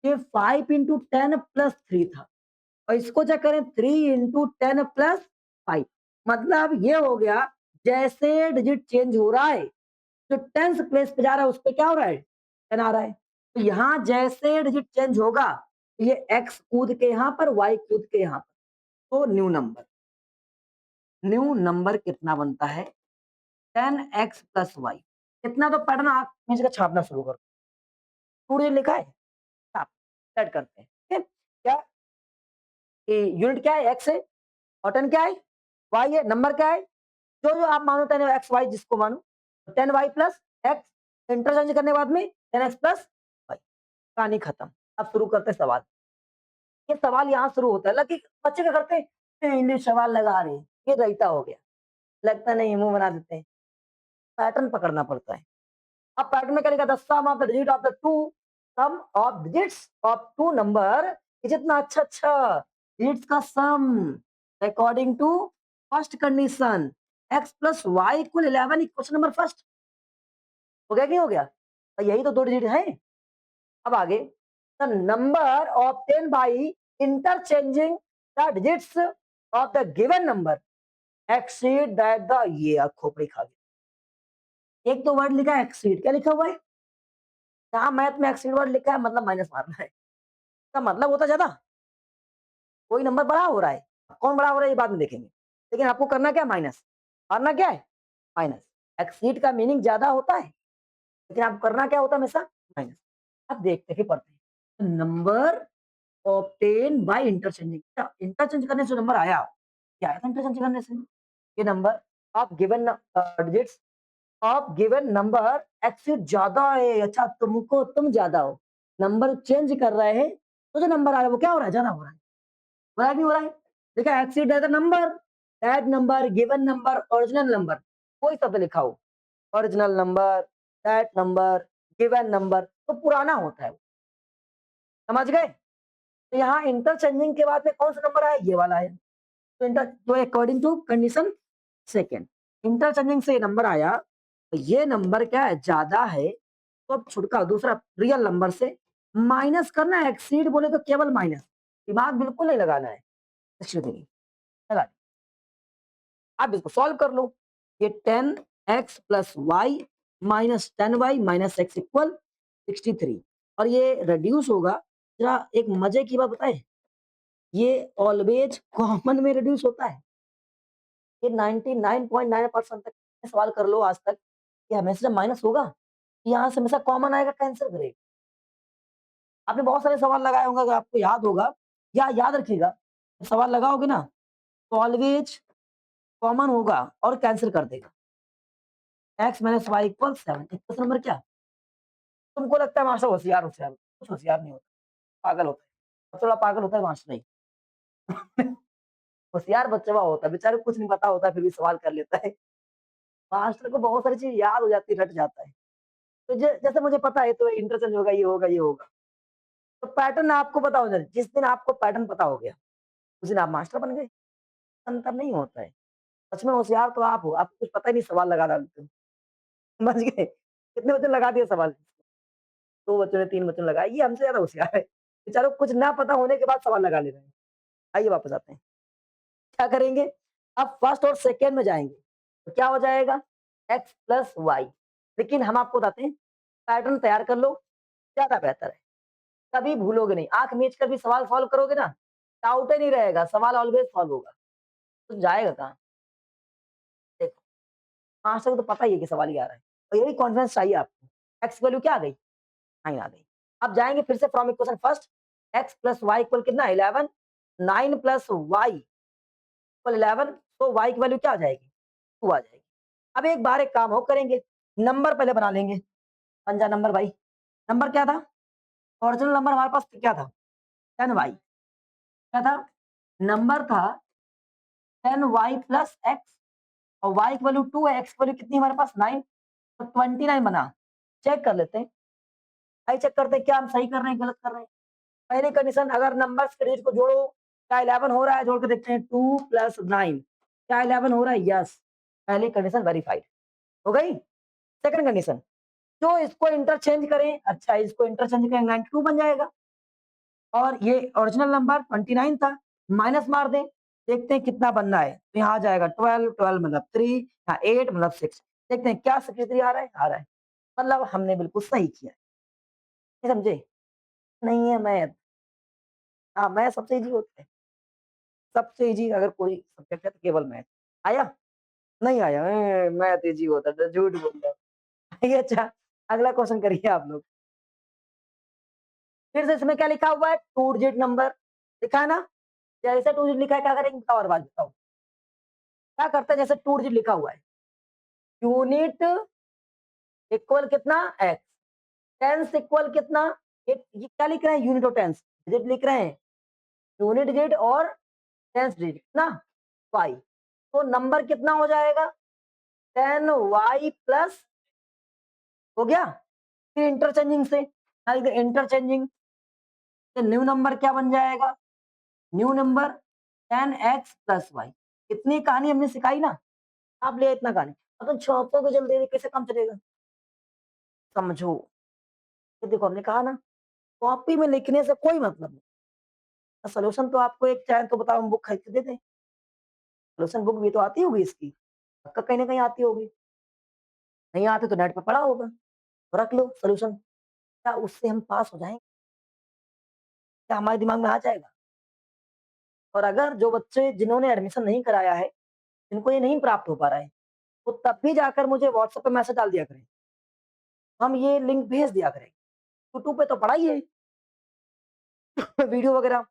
ये 5 इंटू 10 प्लस 3 था, और इसको चेक करें 3 इंटू 10 प्लस 5। मतलब ये हो गया, जैसे डिजिट चेंज हो रहा है, जो टेंस प्लेस पे जा रहा है उस पे क्या हो रहा है? 10 आ रहा है। तो यहाँ जैसे डिजिट चेंज होगा, ये एक्स कूद के यहाँ पर, वाई कूद के यहाँ पर, तो न्यू नंबर। न्यू नंबर कितना बनता है? 10x plus Y. कितना? तो पैटर्न आप नीचे का छापना शुरू करो। पूरे लिखा है, छाप, सेट करते हैं। ठीक है? क्या यूनिट क्या है? एक्स है, और 10 क्या है? वाई है। नंबर क्या है? जो जो आप मानो 10 एक्स वाई, जिसको मानो। 10 वाई प्लस एक्स, इंटरचेंज करने के बाद में 10 एक्स प्लस वाई। कहानी खत्म। अब शुरू करते हैं सवाल। ये सवाल यहाँ शुरू होता है, लगे बच्चे क्या करते हैं, इंग्लिश सवाल लगा रहे हैं, ये रहता हो गया। लगता नहीं, मुंह बना देते हैं। पैटर्न पकड़ना पड़ता है। अब पैटर्न में क्या लिखा था? Sum of the digit of the two, sum of digits of two number. ये जितना अच्छा अच्छा डिजिट्स का sum according to first condition, X plus Y equal 11, question number first. हो गया कि नहीं हो गया? और यही तो 2 डिजिट है। अब आगे, the number obtain by interchanging the digits of the given number exceed that the, ये खोपड़ी खा गया। एक तो वर्ड लिखा है एक्सीड, क्या लिखा हुआ है? जहाँ मैथ में एक्सीड वर्ड लिखा है मतलब माइनस मारना है। इसका मतलब होता ज़्यादा, कोई नंबर बड़ा हो रहा है, कौन बड़ा हो रहा है ये बाद में देखेंगे। लेकिन आपको करना क्या है माइनस, मारना क्या है माइनस। एक्सीड का मीनिंग ज़्यादा होता है, लेकिन आपको करना क्या होता है हमेशा माइनस। अब देखते हैं फिर पढ़ते हैं। नंबर ऑब्टेन बाय इंटरचेंजिंग, अच्छा इंटरचेंज करने से नंबर आया, क्या आया था इंटरचेंज करने से? ये number of given digits of given number exceed ज़्यादा है, अच्छा तुमको तुम ज़्यादा हो, नंबर चेंज कर रहे हैं, तो जो नंबर आ रहा है वो क्या हो रहा है? ज़्यादा हो रहा है। हो रहा है नहीं हो रहा है? देखिए एक्सीड है the number, that number, given number, original number, कोई शब्द लिखा हो, original number, that number, given number, तो पुराना होता है, समझ गए? तो यहाँ इंटरचेंजिंग के बाद में कौन सा नंबर आया? ये वाला आया। तो तो according to condition second, interchanging से ये नंबर आया, तो ये नंबर क्या है? ज़्यादा है, तो अब छुटकारा दूसरा रियल नंबर से माइनस करना है, एक्सीड बोले तो केवल माइनस, दिमाग बिल्कुल नहीं लगाना है। एक्चुअली देखिए, लगा आप इसको सॉल्व कर लो। ये 10x plus y minus 10y minus x equal 63 और ये रिड्यूस होगा। जरा एक मजे की बात बताए, ये ऑलवेज कॉमन में रिड्यूस होता है। ये 99.9% तक सवाल कर लो आज तक, ये हमेशा जब माइनस होगा, यहाँ से हमेशा कॉमन आएगा, कैंसिल करेगा। आपने बहुत सारे सवाल लगाए होंगे, अगर आपको याद होगा या याद रखिएगा, सवाल लगाओगे ना तो ऑलवेज कॉमन होगा और कैंसिल कर देगा। x minus y equal 7, question number क्या? तुमको लगता है मास्टर होशियार होशियार, कुछ होशियार नहीं होता, पागल होता है, थोड़ा पागल होता है मास्टर नहीं। होशियार बच्चा वो होता है, बेचारे को कुछ नहीं पता होता है फिर भी सवाल कर लेता है। मास्टर को बहुत सारी चीज़ याद हो जाती है, रट जाता है। तो जैसे मुझे पता है तो इंटरचेंज होगा, ये होगा, ये होगा। तो पैटर्न आपको पता हो जाए, जिस दिन आपको पैटर्न पता हो गया, उस दिन आप मास्टर बन गए। अंतर नहीं होता है। सच में होशियार तो आप हो, आपको कुछ पता ही नहीं सवाल लगा डालते हो। समझ गए? कितने बच्चों ने लगा दिया सवाल? 2 बच्चों ने, 3 बच्चों ने लगाया, ये हमसे ज़्यादा होशियार है। बेचारों को कुछ ना पता होने के बाद सवाल लगा ले रहे हैं। आइए वापस आते हैं। क्या करेंगे? अब फर्स्ट और सेकंड में जाएँगे, तो क्या हो जाएगा? x plus y. लेकिन हम आपको बताते हैं, पैटर्न तैयार कर लो, ज़्यादा बेहतर है। कभी भूलोगे नहीं, आँख मीच कर भी सवाल सॉल्व करोगे ना, डाउट ही नहीं रहेगा, सवाल ऑलवेज़ सॉल्व होगा। तो जाएगा कहाँ? देखो, मास्टर को तो पता ही है कि सवाल ये आ रहा है, और यही कॉन्फिडेंस चाहिए आपको। x वैल्यू क्या आ गई? 9 आ गई। अब जाएँगे फिर से from equation first, x plus Y equal कितना? 11, 9 प्लस वाई इक्वल 11, तो y की वैल्यू क्या आ जाएगी? 2 आ जाएगी। अब एक बार एक काम और करेंगे, नंबर पहले बना लेंगे। बन जा नंबर भाई। नंबर क्या था? ओरिजिनल नंबर हमारे पास क्या था? 10y। क्या था? नंबर था 10y प्लस x, और y की वैल्यू 2 है, x की वैल्यू कितनी है हमारे पास? 9, तो 29 बना। चेक कर लेते हैं। आइए चेक करते हैं क्या हम सही कर रहे हैं, गलत कर रहे हैं। पहली कंडीशन, अगर नंबर्स के डिजिट को जोड़ो, क्या 11 हो रहा है? जोड़ के देखते हैं, 2 प्लस 9, क्या 11 हो रहा है? यस। पहली कंडीशन वेरीफाइड हो गई। सेकंड कंडीशन, जो इसको इंटरचेंज करें, अच्छा इसको इंटरचेंज करें 92 बन जाएगा, और ये ओरिजिनल नंबर 29 था, माइनस मार दें, देखते हैं कितना बनना है। तो यहाँ आ जाएगा 12, 12 मतलब 3, यहाँ 8 मतलब 6। देखते हैं क्या 63 आ रहा है? आ रहा है। मतलब हमने बिल्कुल सही किया। ये समझे? नहीं है मैथ। हाँ, मैथ सबसे ईज़ी होता है। सबसे ईज़ी अगर कोई सब्जेक्ट है तो केवल मैथ। आया? नहीं आया? मैथ ईज़ी होता है, झूठ बोल रहा हूँ। ये अच्छा, अगला क्वेश्चन करिए आप लोग। फिर से इसमें क्या लिखा हुआ है? 2 डिजिट नंबर लिखा है ना? जैसे 2 डिजिट लिखा है क्या करेंगे? बताओ और बात बताओ। क्या करते हैं जैसे 2 डिजिट लिखा हुआ है? यूनिट इक्वल कितना? एक्स। टेंस इक्वल कितना? ये क्या लिख रहे हैं? यूनिट और टेंस। डिजिट लिख रहे हैं। यूनिट डिजिट और टेंस डिजिट कितना? वाई। तो नंबर कितना हो जाएगा? 10y प्लस, हो गया? फिर इंटरचेंजिंग से, इंटरचेंजिंग से न्यू नंबर क्या बन जाएगा? New number 10x plus y. इतनी कहानी हमने सिखाई ना, आप ले इतना कहानी। अब तुम छापोगे जल्दी कैसे काम चलेगा? समझो। ये देखो हमने कहा ना, कॉपी में लिखने से कोई मतलब नहीं। सॉल्यूशन तो आपको एक चाहे तो बताओ हम बुक खरीद के दे दें। सॉल्यूशन बुक भी तो आती होगी इसकी, पक्का कहीं न कहीं आती होगी। नहीं आती तो नेट पे पड़ा होगा, तो रख लो सॉल्यूशन। क्या उससे हम पास हो जाएँगे? क्या हमारे दिमाग में आ जाएगा? और अगर जो बच्चे जिन्होंने एडमिशन नहीं कराया है, जिनको ये नहीं प्राप्त हो पा रहा है, वो तब भी जाकर मुझे व्हाट्सएप पे मैसेज डाल दिया करें। हम ये लिंक भेज दिया करें। यूट्यूब पे तो पड़ा ही है वीडियो वगैरह,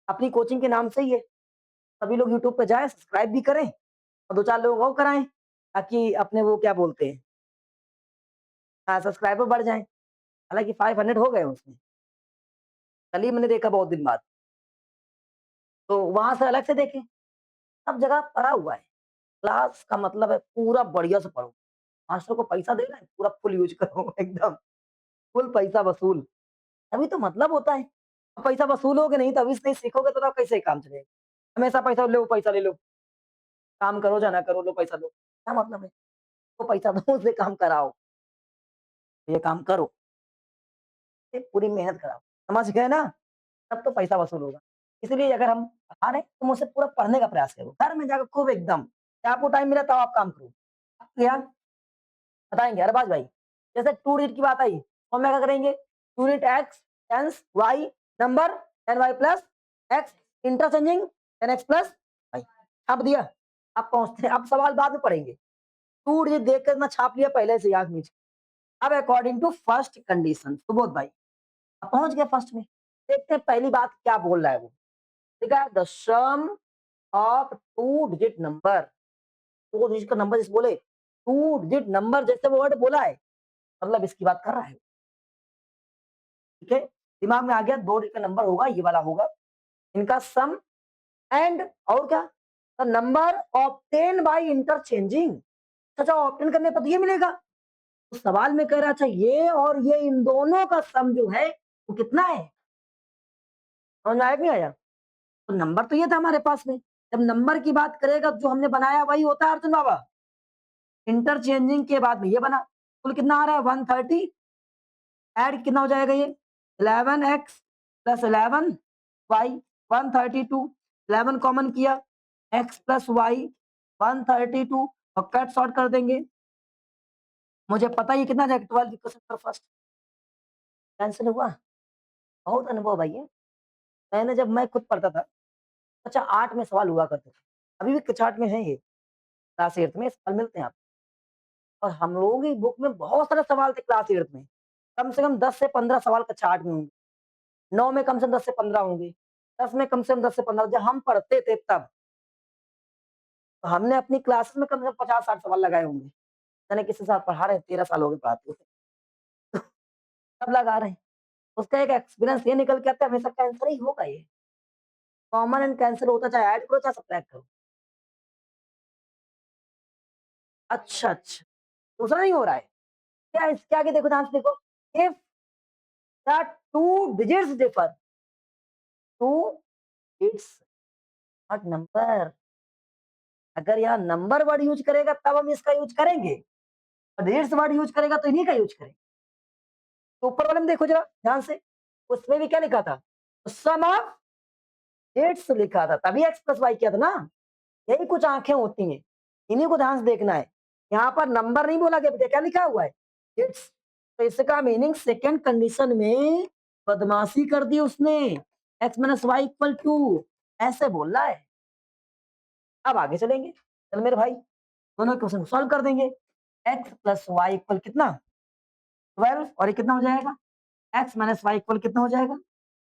अपनी कोचिंग के नाम से ही है। सभी लोग यूट्यूब पे जाएँ, सब्सक्राइब भी करें और 2-4 लोगों को कराएँ, ताकि अपने वो क्या बोलते हैं सब्सक्राइबर बढ़ जाएँ। हालाँकि 500 हो गए उसमें, कल ही मैंने देखा बहुत दिन बाद। तो वहाँ से अलग से देखें, सब जगह पड़ा हुआ है। क्लास का मतलब है पूरा बढ़िया से पढ़ो। मास्टर को पैसा देना है, पूरा फुल यूज़ करो एकदम, फुल पैसा वसूल। तभी तो मतलब होता है। पैसा वसूलोगे नहीं, तभी से नहीं सीखोगे तो कैसे काम चलेगा? हमेशा पैसा ले लो, काम करो या ना करो, लो पैसा दो। क्या मतलब है? तो पैसा दो, उससे काम कराओ, ये काम करो, ये पूरी मेहनत कराओ। समझ गए ना? तब तो पैसा वसूल होगा। इसलिए अगर हम आ रहे हैं, तो मुझसे पूरा पढ़ने का प्रयास करो। घर में जाकर खूब एकदम, आपको टाइम मिला तब आप काम करो। यार बताएँगे, अरे बाज भाई, जैसे 2 डिजिट की बात आई, तो हम क्या करेंगे? 2 digit x, tens, y, number, 10 y plus x, interchanging 10 x plus y. छाप दिया। अब पहुँचते हैं, अब सवाल बाद में पढ़ेंगे। 2 डिजिट देखकर ना छाप लिया पहले से आँख नीचे। अब according to first condition, Subodh भाई, अब पहुँच गए फर्स्ट में। देखते हैं पहली बात क्या बोल रहा है वो। ठीक है? The sum of 2 digit number, 2 digit का नंबर जैसे बोले, 2 डिजिट नंबर जैसे वर्ड बोला है, मतलब इसकी बात कर रहा है। ठीक है? दिमाग में आ गया 2 डिजिट का नंबर होगा, ये वाला होगा। इनका सम एंड और क्या? The number obtain by interchanging. अच्छा ऑब्टेन करने पर तो ये मिलेगा। तो सवाल में कह रहा अच्छा ये और ये इन दोनों का सम जो है वो कितना है? समझ में आया कि नहीं आया? तो नंबर तो ये था हमारे पास में। जब नंबर की बात करेगा जो हमने बनाया वही होता है अर्जुन बाबा। इंटरचेंजिंग के बाद में ये बना। कुल कितना आ रहा है? 130 ऐड कितना हो जाएगा ये? 11x प्लस 11 वाई 132, 11 कॉमन किया x प्लस वाई 132 और कट शॉर्ट कर देंगे। मुझे पता ही है कितना जाएगा 12 क्वेश्चन पर फर्स्ट कैंसिल हुआ। बहुत अनुभव भाई है। मैंने जब मैं खुद पढ़ता था, अच्छा 8 में सवाल हुआ करते थे। अभी भी कक्षा 8 में है ये, क्लास 8 में सवाल मिलते हैं आप। और हम लोगों की बुक में बहुत सारे सवाल थे क्लास 8 में। कम से कम 10 से 15 सवाल कक्षा 8 में होंगे। 9 में कम से कम 10 से 15 होंगे। 10 में कम से कम 10 से 15 जब हम पढ़ते थे तब। तो हमने अपनी क्लासेस में कम से कम 50-60 सवाल लगाए होंगे। जाने किस साल पढ़ा रहे हैं, 13 साल हो गए पढ़ाते हुए। तब लगा रहे हैं। उसका एक एक्सपीरियंस ये निकल के आता है हमेशा कैंसर ही होगा ये। कॉमन एंड कैंसल होता चाहे ऐड करो चाहे सब्ट्रैक्ट करो। अच्छा, अच्छा। दूसरा नहीं हो रहा है। क्या इसके आगे देखो ध्यान से देखो। If the 2 digits differ, 2 it's not number. अगर यहाँ नंबर वर्ड यूज़ करेगा तब हम इसका यूज़ करेंगे। और डिजिट्स वर्ड यूज़ करेगा तो इन्हीं का यूज़ करेंगे। तो ऊपर वाले में देखो जरा ध्यान से। उसमें भी क्या लिखा था? सम ऑफ डिजिट्स लिखा था, तभी एक्स प्लस वाई किया था ना। यही कुछ आंखें होती हैं, इन्हीं को ध्यान से देखना है। यहाँ पर नंबर नहीं बोला गया बेटा, क्या लिखा हुआ है? इट्स। तो इसका मीनिंग सेकंड कंडीशन में बदमाशी कर दी उसने। X minus y equal to ऐसे बोल रहा है। अब आगे चलेंगे, चल मेरे भाई दोनों क्वेश्चन सॉल्व कर देंगे। एक्स प्लस वाई इक्वल कितना? 12 और ये कितना हो जाएगा? एक्स माइनस वाई इक्वल कितना हो जाएगा?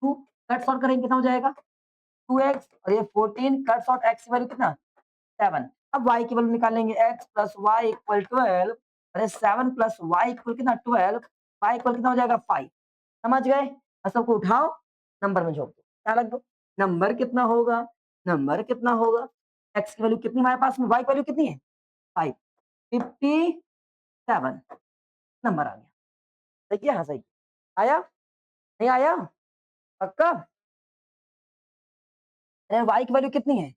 2। कट सॉल्व करेंगे कितना हो जाएगा? 2x और ये 14 कट शॉर्ट x की वैल्यू कितना? 7। अब y की वैल्यू निकालेंगे x प्लस वाई इक्वल 12। अरे 7 प्लस वाई इक्वल कितना? 12। y इक्वल कितना हो जाएगा? 5। समझ गए? अब सबको उठाओ, नंबर में जोड़ दो, क्या लग दो? नंबर कितना होगा? नंबर कितना होगा? x की वैल्यू कितनी हमारे पास में? y की वैल्यू कितनी है? 5। 57 नंबर आ गया। देखिए हाँ सही आया, नहीं आया? पक्का? अरे y की वैल्यू कितनी है?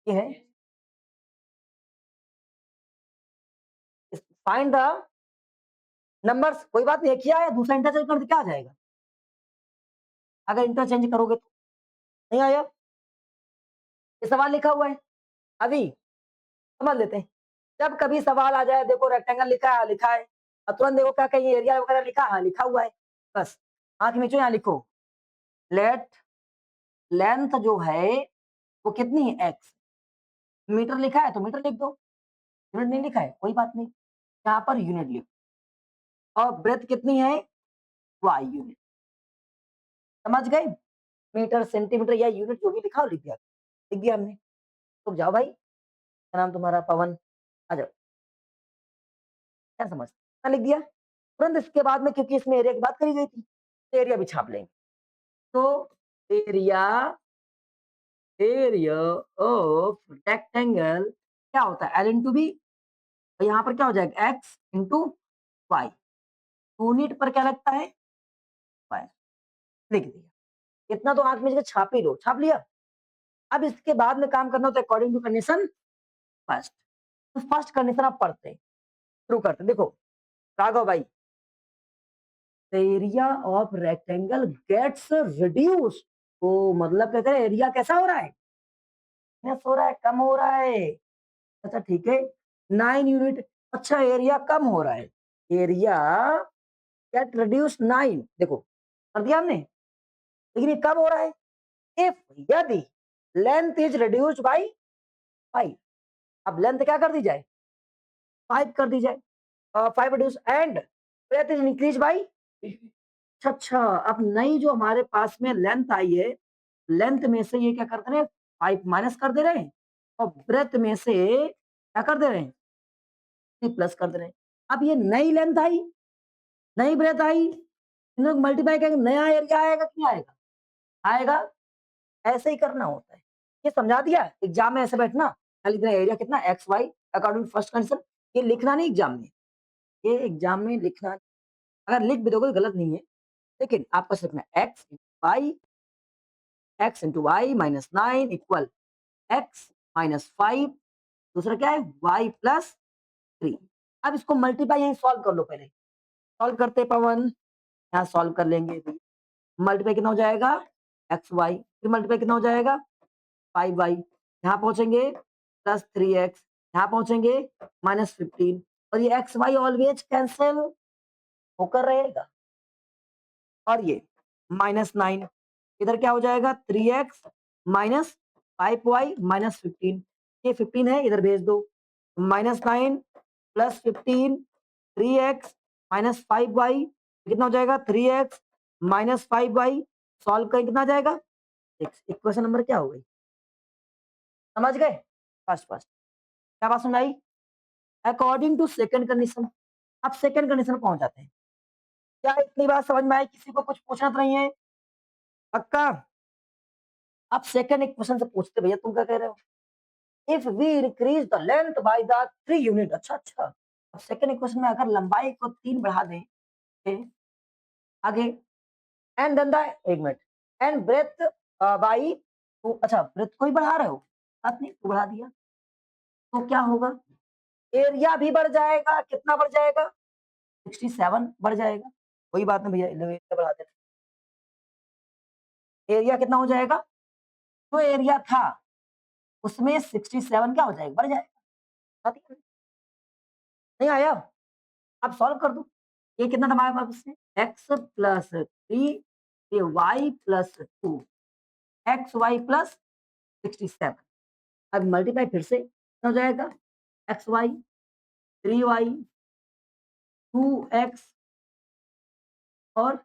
ये है फाइंड द नंबर्स। कोई बात नहीं, एक ही आया, दूसरा इंटरचेंज कर दे क्या आ जाएगा? अगर इंटरचेंज करोगे तो। नहीं आया? ये सवाल लिखा हुआ है। अभी समझ लेते हैं। जब कभी सवाल आ जाए, देखो रेक्टेंगल लिखा है, अब तुरंत देखो क्या कहीं एरिया वगैरह लिखा? हाँ, लिखा हुआ है। बस आँख मीचो, यहाँ लिखो, लेट लेंथ जो है वो कितनी है? एक्स। मीटर लिखा है तो मीटर लिख दो, यूनिट नहीं लिखा है कोई बात नहीं, यहाँ पर यूनिट लिखो। और ब्रेथ कितनी है? Y unit. समझ गए? मीटर, सेंटीमीटर या यूनिट जो भी लिखा हो लिख दिया। लिख दिया हमने। तो जाओ भाई, क्या नाम तुम्हारा? पवन। आ जाओ। क्या समझ? क्या लिख दिया? तुरंत इसके बाद में, क्योंकि इसमें एरिया की बात करी गई थी, तो एरिया भी छाप लेंगे। तो एरिया एरिया ऑफ रेक्टेंगल क्या होता है? L into b. और यहाँ पर क्या हो जाएगा? X into Y. यूनिट पर क्या लगता है? वाई। लिख दिया। इतना तो आंख में से छाप ही लो। छाप लिया? अब इसके बाद में काम करना होता है अकॉर्डिंग टू कंडीशन फर्स्ट। तो फर्स्ट कंडीशन आप पढ़ते हैं, शुरू करते हैं। देखो राघव भाई, area of rectangle gets reduced. तो मतलब कहते हैं एरिया कैसा हो रहा है? माइनस हो रहा है, कम हो रहा है। अच्छा ठीक है, 9 यूनिट। अच्छा एरिया कम हो रहा है, एरिया गेट रिड्यूस 9। देखो कर दिया हमने, लेकिन ये कब हो रहा है? इफ, यदि लेंथ इज रिड्यूस्ड बाई 5। अब लेंथ क्या कर दी जाए? 5 कर दी जाए। 5 reduce and breadth is increase by. अच्छा अच्छा, अब नई जो हमारे पास में लेंथ आई है, लेंथ में से ये क्या कर दे रहे हैं? 5 माइनस कर दे रहे हैं, और ब्रेथ में से क्या कर दे रहे हैं? 3 प्लस कर दे रहे हैं। अब ये नई लेंथ आई, नई ब्रेथ आई, इन लोग मल्टीप्लाई करेंगे, नया एरिया आएगा कि नहीं आएगा? आएगा। ऐसे ही करना होता है। ये समझा दिया। एग्जाम में ऐसे बैठना, खाली इतना एरिया कितना? X y according to first condition. ये लिखना नहीं एग्जाम में, ये एग्जाम में लिखना। अगर लिख भी दोगे तो गलत नहीं है, लेकिन आपको सिर्फ लिखना x y, x into y minus 9 equal x minus 5। दूसरा क्या है? Y plus 3। अब इसको मल्टीप्लाई यहीं सॉल्व कर लो। पहले सॉल्व करते पवन, यहाँ सॉल्व कर लेंगे। मल्टीप्लाई कितना हो जाएगा? एक्स वाई, फिर मल्टीप्लाई कितना हो जाएगा? 5y। यहाँ पहुंचेंगे प्लस 3x, यहाँ पहुंचेंगे माइनस 15, और ये एक्स वाई ऑलवेज कैंसिल होकर रहेगा। और ये माइनस 9, इधर क्या हो जाएगा? 3x minus 5y minus 15। ये 15 है, इधर भेज दो। Minus 9 plus 15, 3x minus 5y कितना हो जाएगा? 3x minus 5y। सॉल्व करें कितना आ जाएगा? इक्वेशन नंबर क्या हो गई? समझ गए? फर्स्ट फर्स्ट क्या बात समझ आई? According to second condition. अब सेकंड कंडीशन पहुंच जाते हैं। क्या इतनी बात समझ में आई? किसी को कुछ पूछना तो नहीं है? पक्का? अब सेकंड एक क्वेश्चन से पूछते, भैया तुम क्या कह रहे हो? If we increase the length by the 3 unit. अच्छा अच्छा, अब सेकंड इक्वेशन में अगर लंबाई को 3 बढ़ा दें, okay, आगे एंड देन द, एक मिनट, एंड ब्रेथ बाई 2। अच्छा ब्रेथ को ही बढ़ा रहे हो, बात नहीं, तो बढ़ा दिया तो क्या होगा? एरिया भी बढ़ जाएगा। कितना बढ़ जाएगा? 67 बढ़ जाएगा। कोई बात नहीं भैया, एरिया बढ़ा देना। एरिया कितना हो जाएगा? जो एरिया था उसमें 67 क्या हो जाएगा? बढ़ जाएगा। बात ही खत्म। नहीं आया? अब सॉल्व कर दो। ये कितना था हमारे पास में? एक्स प्लस 3, ये y plus 2, x y plus 67। अब मल्टीप्लाई फिर से कितना हो जाएगा? एक्स वाई, 3y, 2x और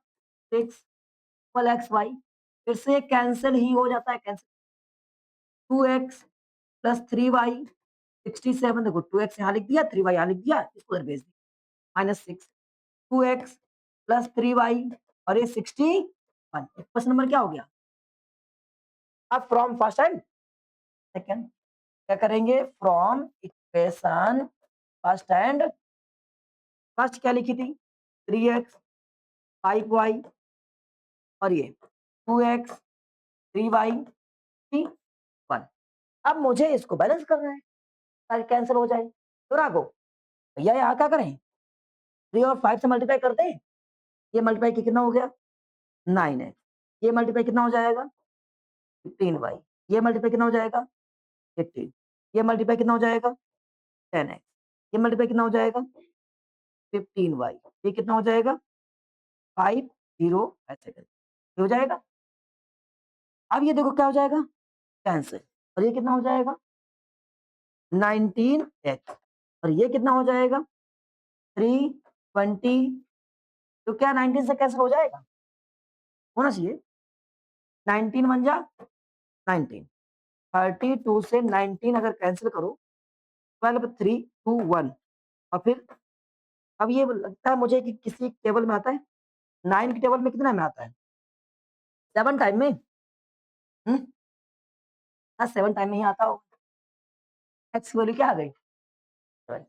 6 इक्वल एक्स वाई। फिर से कैंसिल ही हो जाता है, कैंसिल। 2x plus 3y 67। देखो 2x यहाँ लिख दिया, 3y यहाँ लिख दिया, इसको इधर भेज दिया, माइनस 6। 2x प्लस 3y और ये 61। क्वेश्चन नंबर क्या हो गया? अब फ्रॉम फर्स्ट एंड सेकंड क्या करेंगे? From equation first and, first क्या लिखी थी? 3x 5y और ये 2x 3y 1। अब मुझे इसको बैलेंस करना है ताकि कैंसिल हो जाए। तो राघो भैया यहाँ क्या करें? 3 और 5 से मल्टीप्लाई कर दें। ये मल्टीप्लाई कितना हो गया? 9x। ये मल्टीप्लाई कितना हो जाएगा? 15y। ये मल्टीप्लाई कितना हो जाएगा? 15। ये मल्टीप्लाई कितना हो जाएगा? 10x। ये मल्टीप्लाई कितना हो जाएगा? 15y, ये कितना हो जाएगा 50 ऐसे करके ये हो जाएगा। अब ये देखो क्या हो जाएगा कैंसिल, और ये कितना हो जाएगा 19x, और ये कितना हो जाएगा 320, तो क्या 19 से कैंसिल हो जाएगा, होना चाहिए 19 बन जा 19, 32 से 19 अगर कैंसिल करो 12 3 2 1, और फिर अब ये लगता है मुझे कि किसी टेबल में आता है 9 की टेबल में कितना में आता है 7 टाइम में, हम्म, हाँ 7 टाइम में ही आता होगा। एक्स की वैल्यू क्या आ गई 20,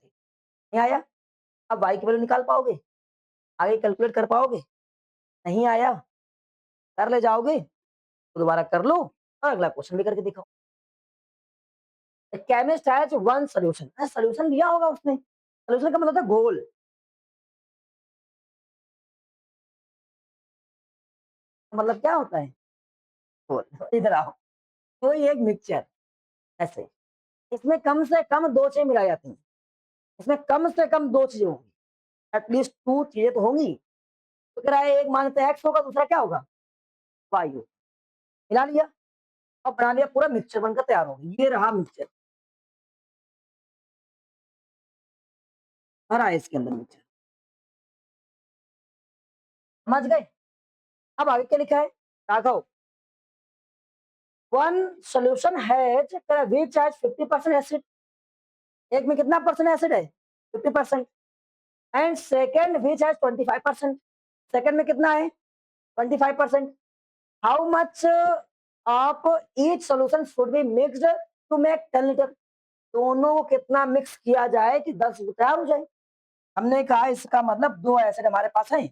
नहीं आया। अब वाई की वैल्यू निकाल पाओगे, आगे कैलकुलेट कर पाओगे, नहीं आया कर ले जाओगे तो दोबारा कर लो और अगला क्वेश्चन भी करके दिखाओ। Chemist has one solution, solution दिया होगा उसने, सॉल्यूशन का मतलब था गोल। मतलब क्या होता है गोल, इधर आओ, कोई एक मिक्सचर ऐसे, इसमें कम से कम दो चीजें मिलाई जाती हैं, इसमें कम से कम दो चीजें होंगी, एटलीस्ट टू चीजें तो होंगी। तो कह रहा है एक मानते हैं एक्स होगा, दूसरा क्या होगा वाई होगा, मिला लिया और बना लिया, पूरा मिक्सचर बनकर तैयार हो गया, ये रहा मिक्सचर, भरा है इसके अंदर मिक्सचर, समझ गए। अब आगे क्या लिखा है Raghav, one solution has which has 50% acid, एक में कितना परसेंट एसिड है 50%, and second which has 25%, second में कितना है 25%, how much of each solution should be mixed to make 10 litre, दोनों को कितना मिक्स किया जाए कि 10 तैयार हो जाए। हमने कहा इसका मतलब दो एसिड हमारे पास है,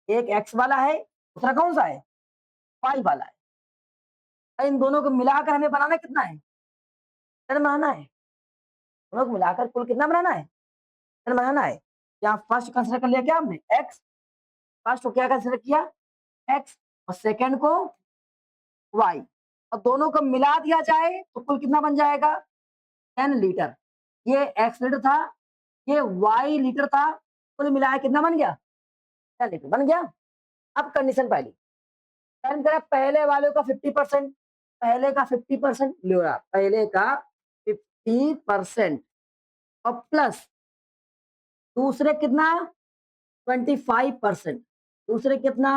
एक एक्स वाला है दूसरा कौन सा है वाई वाला है, इन दोनों को मिलाकर हमें बनाना कितना है 10 बनाना है, दोनों को मिलाकर कुल कितना बनाना है 10 बनाना है। यहाँ फर्स्ट कंसिडर कर लिया क्या हमने एक्स, फर्स्ट को क्या कंसिडर किया एक्स, और सेकेंड को वाई, और दोनों को मिला दिया जाए तो कुल कितना बन जाएगा 10 लीटर, ये एक्स लीटर था ये वाई लीटर था, कुल मिलाया कितना बन गया 10 लीटर बन गया। अब कंडीशन पहली टर्न करा पहले वाले का 50%, पहले का 50% लो रहा, पहले का 50% और प्लस दूसरे कितना 25%, दूसरे कितना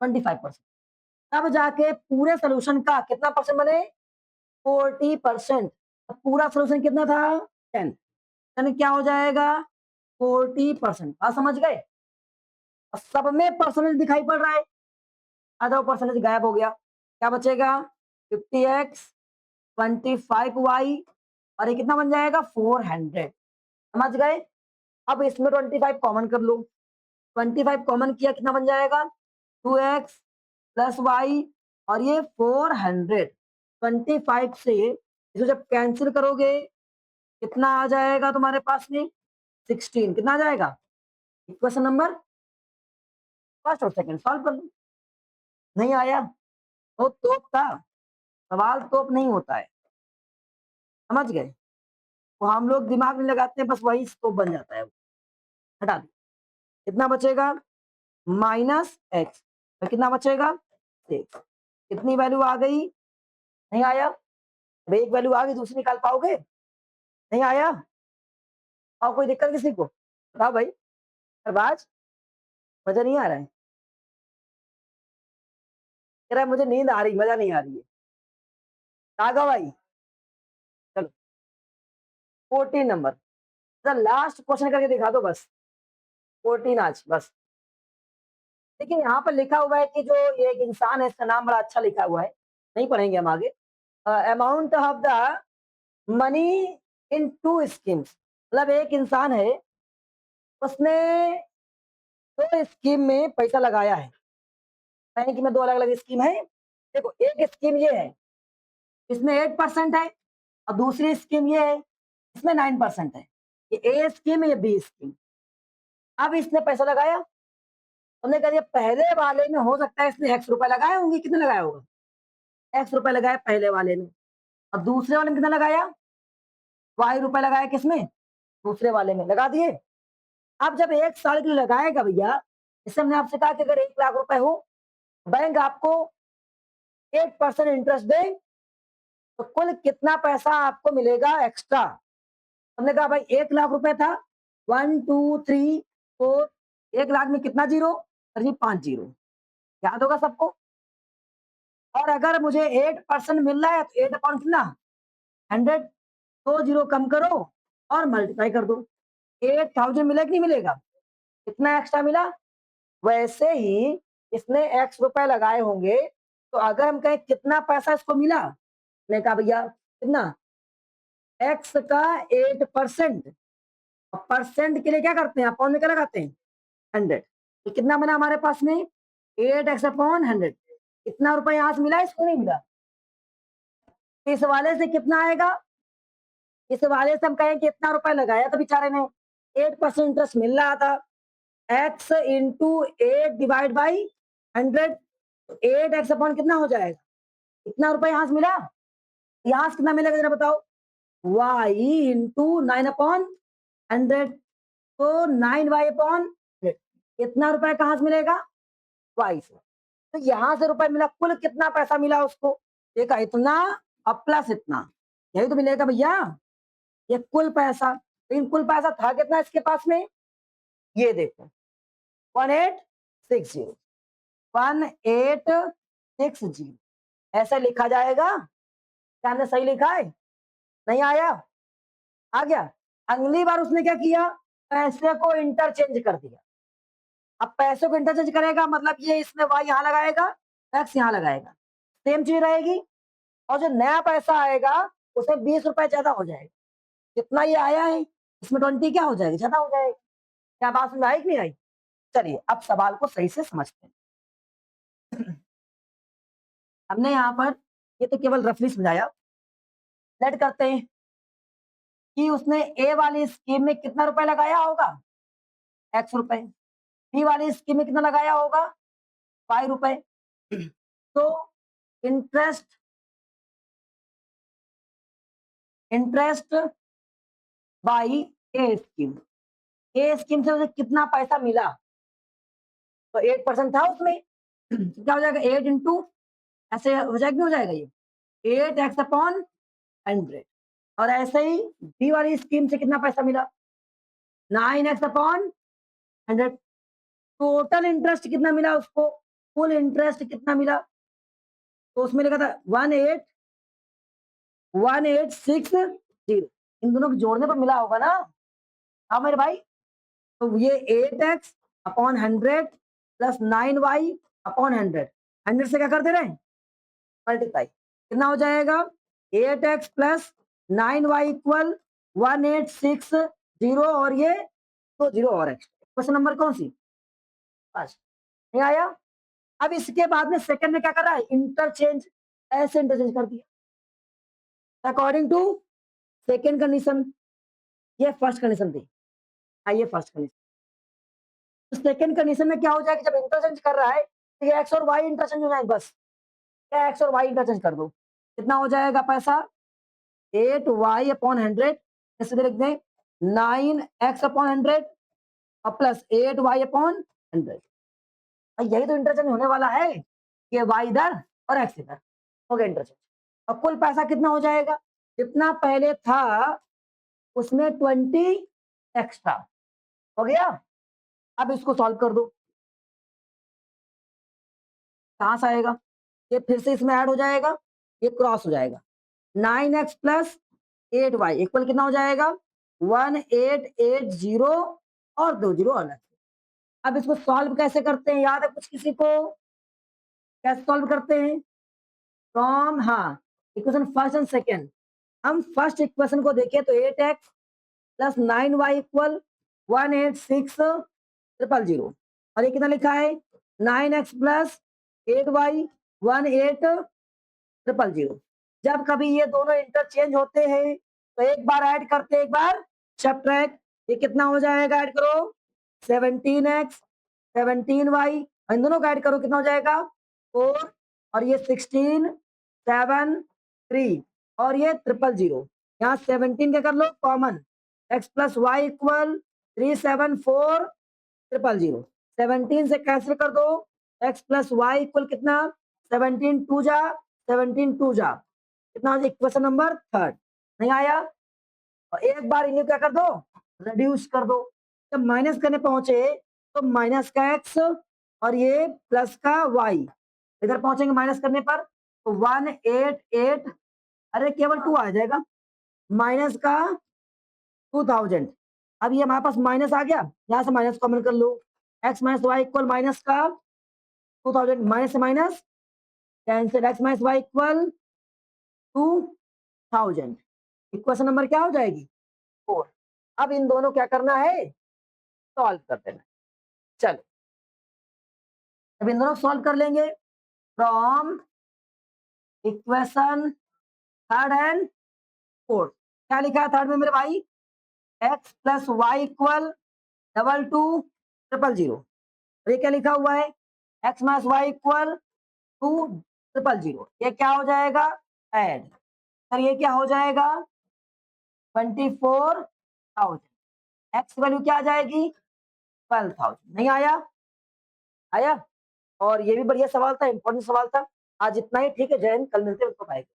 25%, तब जाके पूरे सोल्यूशन का कितना परसेंट बने 40%, पूरा सोल्यूशन कितना था 10, यानी क्या हो जाएगा 40%, बात समझ गए। सब में परसेंटेज दिखाई पड़ रहा है, आधा परसेंटेज गायब हो गया, क्या बचेगा 50x 25y, और ये कितना बन जाएगा 400, समझ गए। अब इसमें 25 कॉमन कर लो, 25 कॉमन किया कितना बन जाएगा 2x प्लस वाई, और ये 400, 25 से इसको जब कैंसिल करोगे कितना आ जाएगा तुम्हारे पास में 16, कितना आ जाएगा इक्वेशन नंबर फर्स्ट और सेकंड सॉल्व कर लो, नहीं आया वो तोप था, सवाल तोप नहीं होता है, समझ गए, वो हम लोग दिमाग नहीं लगाते हैं, बस वही तोप बन जाता है, हटा दो, कितना बचेगा माइनस एक्स, तो कितना बचेगा 6, कितनी वैल्यू आ गई नहीं आया, अब एक वैल्यू आ गई दूसरी निकाल पाओगे नहीं आया, और कोई दिक्कत किसी को बताओ भाई, अरबाज मजा नहीं आ रहा है, कह रहा है मुझे नींद आ रही मजा नहीं आ रही है, राघव भाई चलो 14 नंबर, लास्ट क्वेश्चन करके दिखा दो बस 14 आज बस। देखिए यहाँ पर लिखा हुआ है कि जो ये एक इंसान है इसका नाम बड़ा अच्छा लिखा हुआ है, नहीं पढ़ेंगे हम आगे, amount of the money in to schemes, मतलब एक इंसान है उसने दो स्कीम में पैसा लगाया है, बैंक में दो अलग अलग स्कीम है, देखो एक स्कीम ये है इसमें 8% है और दूसरी स्कीम ये है इसमें 9% है, ये ए स्कीम ये बी स्कीम। अब इसने पैसा लगाया, हमने कह दिया पहले वाले में हो सकता है इसने एक्स रुपए लगाए होंगे, कितने लगाया होगा एक्स रुपए लगाया पहले वाले में, और दूसरे वाले में कितना लगाया वाई रुपए लगाया, किसमें दूसरे वाले में लगा दिए। अब जब 1 साल के लिए लगाएगा भैया, जैसे हमने आपसे कहा कि अगर 1 लाख रुपए हो, बैंक आपको 8% इंटरेस्ट दे, तो कुल कितना पैसा आपको मिलेगा एक्स्ट्रा? हमने कहा भाई 1 लाख रुपए था, 1, 2, 3, 4, 1 लाख में कितना जीरो? सर जी 5 जीरो। याद होगा सबको? और अगर मुझे 8% मिल रहा है तो 8 अपॉन कितना? 100, 2 जीरो कम करो और मल्टीप्लाई कर दो। 8000 मिलेगा कि नहीं मिलेगा? कितना एक्स्ट्रा मिला? वैसे ही इसने एक्स रुपए लगाए होंगे, तो अगर हम कहें कितना पैसा इसको मिला, मैंने कहा भैया कितना? एक्स का 8%। परसेंट के लिए क्या करते हैं? अपॉन में क्या लगाते हैं? 100। तो कितना बना हमारे पास में? 8x upon 100। कितना रुपए यहाँ से मिला, इसको नहीं मिला। इस वाले से कितना आएगा? इस वाले से हम कहें कि इतना रुपए लगाया था बेचारे ने, 8% इंटरेस्ट मिल रहा था, x into 8 divide by 100, 8x upon कितना हो जाएगा? कितना रुपए यहाँ से मिला? यहाँ से कितना मिलेगा जरा बताओ? y इंटू 9 अपॉन 100, तो 9y अपॉन 100। कितना रुपए कहाँ से मिलेगा? y से। तो यहाँ से रुपए मिला, कुल कितना पैसा मिला उसको? देखा इतना और प्लस इतना, यही तो मिलेगा भैया, ये कुल पैसा। लेकिन कुल पैसा था कितना इसके पास में? ये देखो 1860, 1860 ऐसे लिखा जाएगा। क्या हमने सही लिखा है? नहीं आया? आ गया? अगली बार उसने क्या किया? पैसे को इंटरचेंज कर दिया। अब पैसे को इंटरचेंज करेगा मतलब ये इसमें y यहाँ लगाएगा, x यहाँ लगाएगा, सेम चीज रहेगी। और जो नया पैसा आएगा उसमें 20 रुपए ज्यादा हो जाएगा। जितना ये आया है इसमें 20 क्या हो जाएगा? ज्यादा हो जाएगा। क्या बात समझ आई कि नहीं आई? चलिए अब सवाल को सही से समझते हैं। हमने यहाँ पर ये तो केवल रफली समझाया। लेट करते हैं कि उसने ए वाली स्कीम में कितना रुपए लगाया होगा? x रुपए। बी वाली स्कीम में कितना लगाया होगा? y रुपए। तो interest interest by A scheme, A scheme से मुझे कितना पैसा मिला? तो 8% था उसमें, क्या हो जाएगा? 8 इंटू, ऐसे हो जाएगा, नहीं हो जाएगा ये 8x अपॉन 100। और ऐसे ही बी वाली स्कीम से कितना पैसा मिला? 9x upon 100। टोटल इंटरेस्ट कितना मिला उसको? कुल इंटरेस्ट कितना मिला? तो उसमें लिखा था 1860। इन दोनों को जोड़ने पर मिला होगा ना? हाँ मेरे भाई। तो ये 8x upon 100 plus 9y upon 100, 100 से क्या कर दे रहे हैं? मल्टीप्लाई। कितना हो जाएगा? 8x प्लस 9y इक्वल 1860, और ये 2 जीरो और एक्स्ट्रा। क्वेश्चन नंबर कौन सी? फर्स्ट। नहीं आया? अब इसके बाद में सेकंड में क्या कर रहा है? इंटरचेंज। ऐसे इंटरचेंज कर दिया अकॉर्डिंग टू सेकंड कंडीशन। ये फर्स्ट कंडीशन थी। ये फर्स्ट कंडीशन। तो सेकंड कंडीशन में क्या हो जाएगा? जब इंटरचेंज कर रहा है तो ये एक्स और वाई इंटरचेंज हो जाए, बस क्या एक्स और वाई इंटरचेंज कर दो। कितना हो जाएगा पैसा? 8y अपॉन 100, ऐसे लिख दें 9x अपॉन 100 और प्लस 8y अपॉन 100। यही तो इंटरचेंज होने वाला है, ये y इधर और x इधर हो गया इंटरचेंज। अब कुल पैसा कितना हो जाएगा? जितना पहले था उसमें 20 एक्स्ट्रा हो गया। अब इसको सॉल्व कर दो, कहां से आएगा? ये फिर से इसमें ऐड हो जाएगा, ये क्रॉस हो जाएगा। 9x प्लस 8y इक्वल कितना हो जाएगा? 1880 और 2 जीरो अलग से। अब इसको सॉल्व कैसे करते हैं? याद है कुछ किसी को? कैसे सॉल्व करते हैं? फ्रॉम, हाँ, इक्वेशन फर्स्ट एंड सेकेंड। हम फर्स्ट इक्वेशन को देखें तो 8x प्लस 9y इक्वल 186000, और ये कितना लिखा है? 9x plus 8y 18000। जब कभी ये दोनों इंटरचेंज होते हैं तो एक बार ऐड करते एक बार सब्ट्रैक्ट। ये कितना हो जाएगा? ऐड करो 17x 17y, इन दोनों को ऐड करो कितना हो जाएगा? 4, और ये 16 7 3, और ये 000। यहाँ 17 क्या कर लो common, x plus Y equal 374000। 17 से कैंसिल कर दो, x प्लस वाई इक्वल कितना, 17 टू जा 17 टू जा कितना, इक्वेशन नंबर थर्ड। नहीं आया? और एक बार इन्हें क्या कर दो, रिड्यूस कर दो। जब माइनस करने पहुंचे तो माइनस का x और ये प्लस का y, इधर पहुंचेंगे माइनस करने पर तो 188, अरे केवल 2 आ जाएगा, माइनस का 2000। अब ये हमारे पास माइनस आ गया, यहां से माइनस कॉमन कर लो, x minus y equal minus का 2000, माइनस से minus cancel, x minus y equal 2000। Equation number क्या हो जाएगी, 4। अब इन दोनों क्या करना है, सॉल्व कर देना। चलो अब इन दोनों सॉल्व कर लेंगे from equation third and fourth. क्या लिखा है थर्ड में मेरे भाई, x प्लस वाई इक्वल 220000। और ये क्या लिखा हुआ है, x माइनस वाई इक्वल 2000। ये क्या हो जाएगा, ऐड, सर ये क्या हो जाएगा, 24,000। x की वैल्यू क्या आ जाएगी, 12,000। नहीं आया? आया? और ये भी बढ़िया सवाल था, इंपॉर्टेंट सवाल था। आज इतना ही, ठीक है, जय हिंद, कल मिलते हैं, उसको पाएंगे।